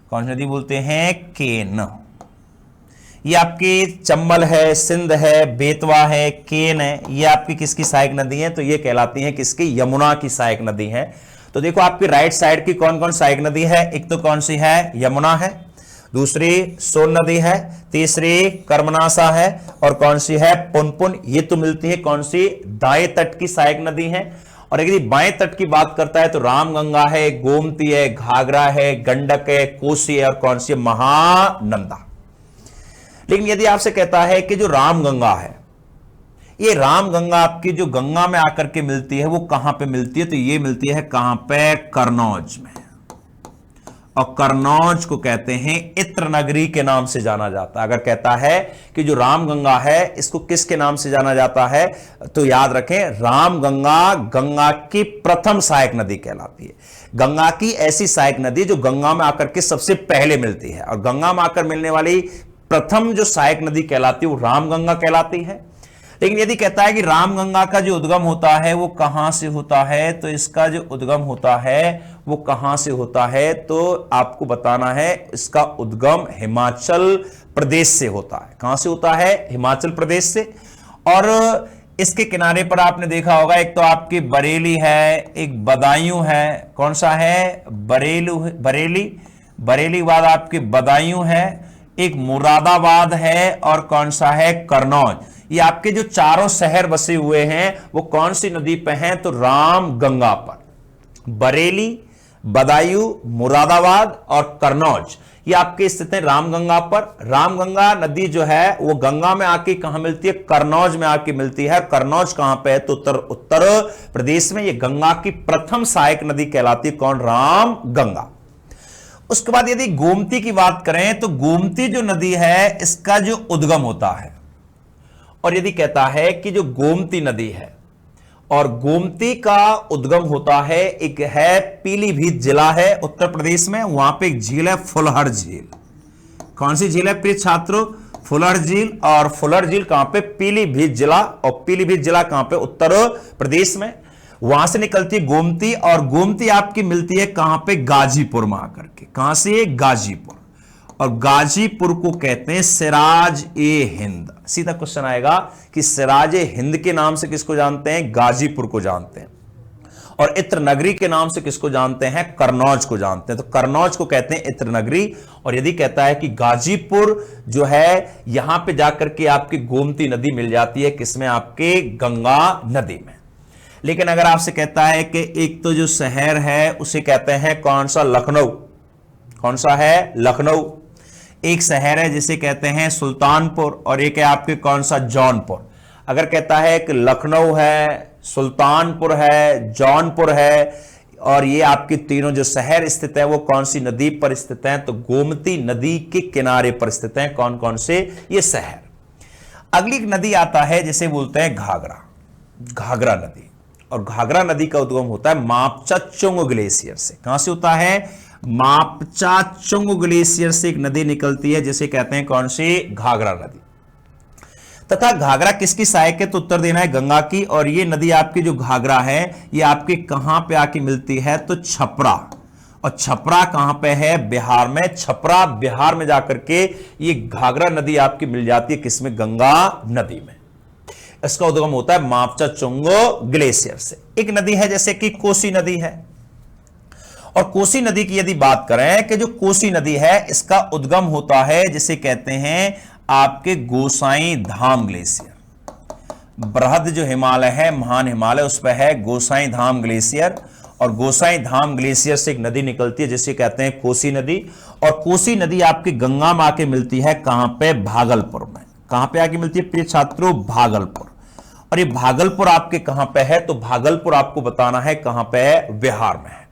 कौन सी नदी बोलते हैं? केन। ये आपकी चंबल है, सिंध है, बेतवा है, केन है, ये आपकी किसकी सहायक नदी है? तो ये कहलाती है किसकी? यमुना की सहायक नदी है। तो देखो आपकी राइट साइड की कौन कौन सहायक नदी है? एक तो कौन सी है? यमुना है, दूसरी सोन नदी है, तीसरी कर्मनासा है और कौन सी है? पुनपुन। ये तो मिलती है कौन सी? दाएं तट की सहायक नदी है। और यदि बाएं तट की बात करता है तो रामगंगा है, गोमती है, घाघरा है, गंडक है, कोसी है और कौन सी? महानंदा। लेकिन यदि आपसे कहता है कि जो रामगंगा है, ये रामगंगा आपकी जो गंगा में आकर के मिलती है वो कहां पे मिलती है? तो ये मिलती है कहां पे? कन्नौज में। और कन्नौज को कहते हैं इत्र नगरी के नाम से जाना जाता है। अगर कहता है कि जो रामगंगा है इसको किसके नाम से जाना जाता है तो याद रखें, रामगंगा गंगा की प्रथम सहायक नदी कहलाती है। गंगा की ऐसी सहायक नदी जो गंगा में आकर के सबसे पहले मिलती है और गंगा में आकर मिलने वाली प्रथम जो सहायक नदी कहलाती है वो रामगंगा कहलाती है। लेकिन यदि कहता है कि रामगंगा का जो उद्गम होता है वो कहां से होता है, तो इसका जो उद्गम होता है वो कहां से होता है, तो आपको बताना है इसका उद्गम हिमाचल प्रदेश से होता है। कहां से होता है? हिमाचल प्रदेश से। और इसके किनारे पर आपने देखा होगा एक तो आपकी बरेली है, एक बदायूं है। कौन सा है? बरेली। के बाद आपकी बदायूं है, एक मुरादाबाद है और कौन सा है? कन्नौज। ये आपके जो चारों शहर बसे हुए हैं वो कौन सी नदी पे हैं? तो रामगंगा पर। बरेली, बदायूं, मुरादाबाद और कन्नौज ये आपके स्थित हैं रामगंगा पर। रामगंगा नदी जो है वो गंगा में आके कहां मिलती है? कन्नौज में आके मिलती है। कन्नौज कहां पे है? तो उत्तर प्रदेश में। ये गंगा की प्रथम सहायक नदी कहलाती है। कौन? रामगंगा। उसके बाद यदि गोमती की बात करें तो गोमती जो नदी है इसका जो उद्गम होता है, और यदि कहता है कि जो गोमती नदी है और गोमती का उद्गम होता है, एक है पीलीभीत जिला है उत्तर प्रदेश में, वहां पे एक झील है फुलहर झील। कौन सी झील है प्रिय छात्रों? फुलहर झील। और फुलहर झील कहां पे? पीलीभीत जिला। और पीलीभीत जिला कहां पे? उत्तर प्रदेश में। वहां से निकलती है गोमती और गोमती आपकी मिलती है कहां पे? गाजीपुर में आकर के। कहां से? गाजीपुर। और गाजीपुर को कहते हैं सिराज ए हिंद। सीधा क्वेश्चन आएगा कि सिराज ए हिंद के नाम से किसको जानते हैं? गाजीपुर को जानते हैं। और इत्र नगरी के नाम से किसको जानते हैं? कन्नौज को जानते हैं। तो कन्नौज को कहते हैं इत्र नगरी। और यदि कहता है कि गाजीपुर जो है यहां पे जाकर के आपकी गोमती नदी मिल जाती है, किसमें? आपके गंगा नदी में। लेकिन अगर आपसे कहता है कि एक तो जो शहर है उसे कहते हैं कौन सा? लखनऊ। कौन सा है? लखनऊ। एक शहर है जिसे कहते हैं सुल्तानपुर और एक है आपके कौन सा? जौनपुर। अगर कहता है कि लखनऊ है, सुल्तानपुर है, जौनपुर है और ये आपके तीनों जो शहर स्थित है वो कौन सी नदी पर स्थित हैं? तो गोमती नदी के किनारे पर स्थित हैं। कौन कौन से ये शहर? अगली एक नदी आता है जिसे बोलते हैं घाघरा, घाघरा नदी। और घाघरा नदी का उद्गम होता है मापचा-चुंग ग्लेशियर से। कहां से होता है? मापचा-चुंग ग्लेशियर से एक नदी निकलती है जिसे कहते हैं कौन सी? घाघरा नदी। तथा घाघरा किसकी सहायक है? तो उत्तर देना है गंगा की। और ये नदी आपकी जो घाघरा है ये आपके कहां पे आके मिलती है? तो छपरा। और छपरा कहां पे है? बिहार में। छपरा बिहार में जाकर के ये घाघरा नदी आपकी मिल जाती है किसमें? गंगा नदी में। इसका उद्गम होता है मापचा-चुंग ग्लेशियर से। एक नदी है जैसे कि कोसी नदी है। और कोसी नदी की यदि बात करें कि जो कोसी नदी है इसका उद्गम होता है जिसे कहते हैं आपके गोसाई धाम ग्लेशियर। बृहद जो हिमालय है, महान हिमालय, उस पर है गोसाई धाम ग्लेशियर। और गोसाई धाम ग्लेशियर से एक नदी निकलती है जिसे कहते हैं कोसी नदी। और कोसी नदी आपकी गंगा में आके मिलती है कहां पे? भागलपुर में। कहां पे आके मिलती है प्रिय छात्रों? भागलपुर। और ये भागलपुर आपके कहां पे है? तो भागलपुर आपको बताना है कहां पे है? बिहार में है।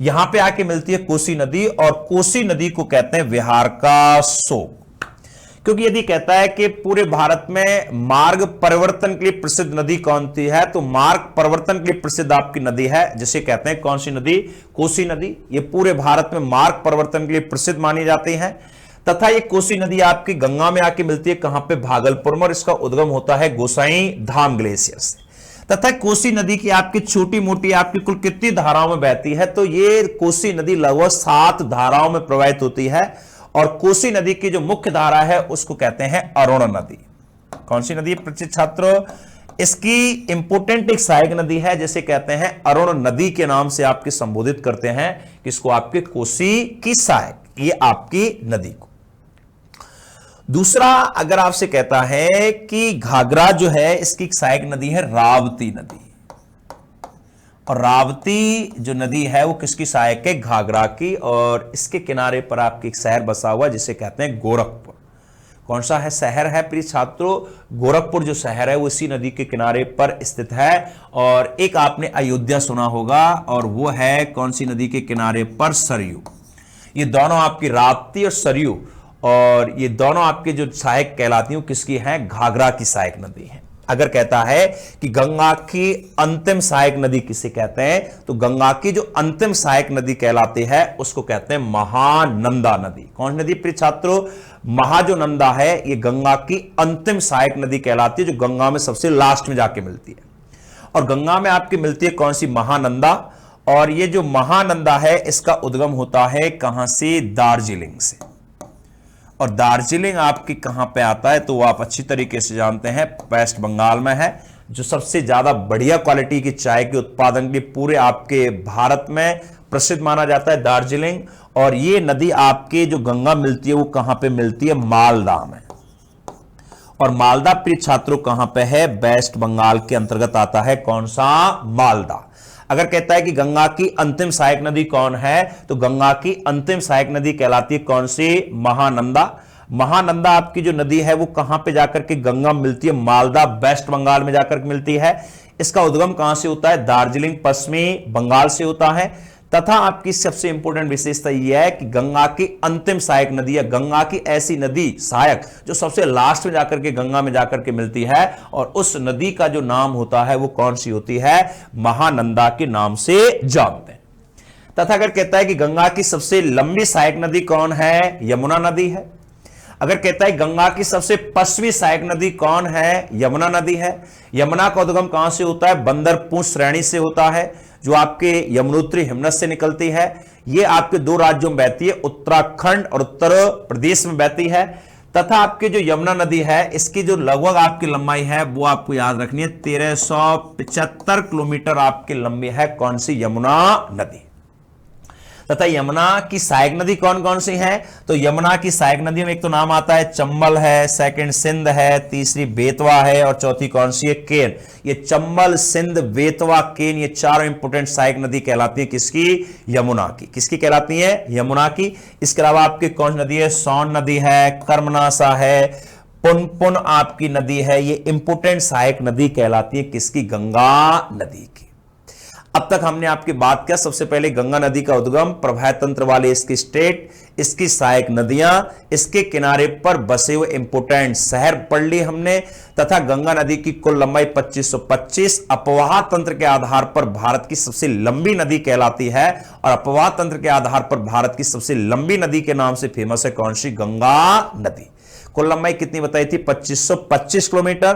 यहां पे आके मिलती है कोसी नदी। और कोसी नदी को कहते हैं बिहार का शोक। क्योंकि यदि कहता है कि पूरे भारत में मार्ग परिवर्तन के लिए प्रसिद्ध नदी कौन सी है? तो मार्ग परिवर्तन के लिए प्रसिद्ध आपकी नदी है जिसे कहते हैं कौन सी नदी? कोसी नदी। ये पूरे भारत में मार्ग परिवर्तन के लिए प्रसिद्ध मानी जाती है। तथा ये कोसी नदी आपकी गंगा में आके मिलती है कहां पे? भागलपुर में। और इसका उद्गम होता है गोसाई धाम ग्लेशियर से। तथा कोसी नदी की आपकी छोटी मोटी आपकी कुल कितनी धाराओं में बहती है? तो ये कोसी नदी लगभग 7 धाराओं में प्रवाहित होती है। और कोसी नदी की जो मुख्य धारा है उसको कहते हैं अरुण नदी। कौन सी नदी है छात्रों? इसकी इंपोर्टेंट एक सहायक नदी है जिसे कहते हैं अरुण नदी के नाम से आपके संबोधित करते हैं किसको? आपके कोसी की सहायक, ये आपकी नदी को। दूसरा अगर आपसे कहता है कि घाघरा जो है इसकी एक सहायक नदी है रावती नदी। और रावती जो नदी है वो किसकी सहायक है? घाघरा की। और इसके किनारे पर आपके एक शहर बसा हुआ जिसे कहते हैं गोरखपुर। कौन सा है शहर है प्रिय छात्रों? गोरखपुर जो शहर है वो इसी नदी के किनारे पर स्थित है। और एक आपने अयोध्या सुना होगा और वो है कौन सी नदी के किनारे पर? सरयू। ये दोनों आपकी राप्ती और सरयू, और ये दोनों आपके जो सहायक कहलाती हैं किसकी हैं? घाघरा की सहायक नदी है। अगर कहता है कि गंगा की अंतिम सहायक नदी किसे कहते हैं? तो गंगा की जो अंतिम सहायक नदी कहलाती है उसको कहते हैं महानंदा नदी। कौन सी नदी प्रिय छात्रों? महा जो नंदा है ये गंगा की अंतिम सहायक नदी कहलाती है, जो गंगा में सबसे लास्ट में जाके मिलती है। और गंगा में आपकी मिलती है कौन सी? महानंदा। और ये जो महानंदा है इसका उद्गम होता है कहां से? दार्जिलिंग से। और दार्जिलिंग आपकी कहां पे आता है? तो वो आप अच्छी तरीके से जानते हैं, वेस्ट बंगाल में है। जो सबसे ज्यादा बढ़िया क्वालिटी की चाय के उत्पादन के पूरे आपके भारत में प्रसिद्ध माना जाता है दार्जिलिंग। और ये नदी आपके जो गंगा मिलती है वो कहां पे मिलती है? मालदा में। और मालदा प्रिय छात्रों कहां पे है? वेस्ट बंगाल के अंतर्गत आता है। कौन सा? मालदा। अगर कहता है कि गंगा की अंतिम सहायक नदी कौन है? तो गंगा की अंतिम सहायक नदी कहलाती है कौन सी? महानंदा। महानंदा आपकी जो नदी है वो कहां पे जाकर के गंगा मिलती है? मालदा, वेस्ट बंगाल में जाकर के मिलती है। इसका उद्गम कहां से होता है? दार्जिलिंग, पश्चिमी बंगाल से होता है। तथा आपकी सबसे इंपॉर्टेंट विशेषता यह है कि गंगा की अंतिम सहायक नदी है, गंगा की ऐसी नदी सहायक जो सबसे लास्ट में जाकर के गंगा में जाकर के मिलती है। और उस नदी का जो नाम होता है वो कौन सी होती है? महानंदा के नाम से जानते हैं। तथा अगर कहता है कि गंगा की सबसे लंबी सहायक नदी कौन है? यमुना नदी है। अगर कहता है गंगा की सबसे पश्चिमी सहायक नदी कौन है? यमुना नदी है। यमुना का उद्गम कहां से होता है? बंदरपूंछ श्रेणी से होता है, जो आपके यमुनोत्री हिमनद से निकलती है। ये आपके 2 राज्यों में बहती है, उत्तराखंड और उत्तर प्रदेश में बहती है। तथा आपकी जो यमुना नदी है इसकी जो लगभग आपकी लंबाई है वो आपको याद रखनी है, 1375 किलोमीटर आपकी लंबी है। कौन सी? यमुना नदी। तथा यमुना की सहायक नदी कौन कौन सी हैं? तो यमुना की सहायक नदियों में एक तो नाम आता है चंबल है, सेकंड सिंध है, तीसरी बेतवा है और चौथी कौन सी है? केन। ये चंबल, सिंध, बेतवा, केन, ये चारों इंपोर्टेंट सहायक नदी कहलाती है किसकी? यमुना की। किसकी कहलाती है? यमुना की। इसके अलावा आपकी कौन सी नदी है? सोन नदी है, कर्मनासा है, पुनपुन आपकी नदी है। ये इंपोर्टेंट सहायक नदी कहलाती है किसकी? गंगा नदी की। अब तक हमने आपकी बात किया सबसे पहले गंगा नदी का उद्गम, प्रवाह तंत्र वाले इसके स्टेट, इसकी सहायक नदियां, इसके किनारे पर बसे हुए इंपोर्टेंट शहर पढ़ लिए हमने, तथा गंगा नदी की कुल लंबाई 2525 अपवाह तंत्र के आधार पर भारत की सबसे लंबी नदी कहलाती है। और अपवाह तंत्र के आधार पर भारत की सबसे लंबी नदी के नाम से फेमस है कौन सी? गंगा नदी। कुल लंबाई कितनी बताई थी? 2525 किलोमीटर।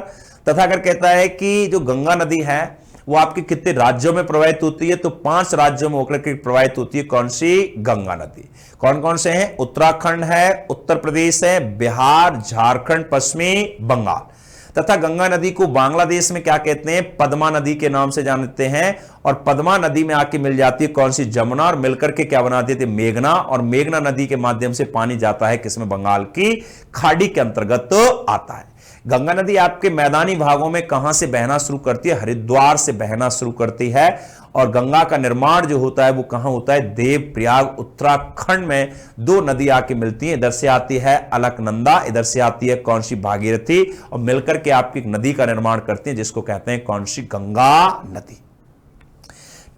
तथा अगर कहता है कि जो गंगा नदी है वो आपके कितने राज्यों में प्रवाहित होती है? तो 5 राज्यों में होकर के प्रवाहित होती है कौन सी? गंगा नदी। कौन कौन से हैं? उत्तराखंड है, उत्तर प्रदेश है, बिहार, झारखंड, पश्चिमी बंगाल। तथा गंगा नदी को बांग्लादेश में क्या कहते हैं? पद्मा नदी के नाम से जानते हैं। और पद्मा नदी में आके मिल जाती है कौन सी? जमुना, और मिलकर के क्या बनाती थी? मेघना। और मेघना नदी के माध्यम से पानी जाता है किसमें? बंगाल की खाड़ी के अंतर्गत आता है। गंगा नदी आपके मैदानी भागों में कहां से बहना शुरू करती है? हरिद्वार से बहना शुरू करती है। और गंगा का निर्माण जो होता है वो कहां होता है? देवप्रयाग, उत्तराखंड में 2 नदी आके मिलती हैं। इधर से आती है अलकनंदा, इधर से आती है कौन सी? भागीरथी। और मिलकर के आपकी एक नदी का निर्माण करती है जिसको कहते हैं कौन सी? गंगा नदी।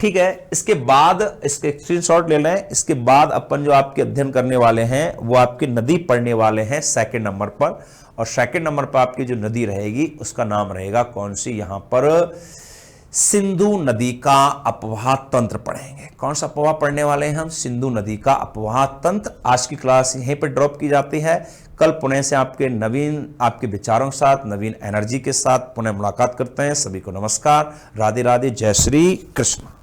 ठीक है, इसके बाद इसके स्क्रीनशॉट ले लें। इसके बाद अपन जो आपके अध्ययन करने वाले हैं वो आपकी नदी पढ़ने वाले हैं सेकंड नंबर पर। और सेकंड नंबर पर आपकी जो नदी रहेगी उसका नाम रहेगा कौन सी? यहां पर सिंधु नदी का अपवाह तंत्र पढ़ेंगे। कौन सा अपवाह पढ़ने वाले हैं हम? सिंधु नदी का अपवाह तंत्र। आज की क्लास यहीं पर ड्रॉप की जाती है। कल पुणे से आपके नवीन आपके विचारों के साथ, नवीन एनर्जी के साथ पुनः मुलाकात करते हैं। सभी को नमस्कार, राधे राधे, जय श्री कृष्ण।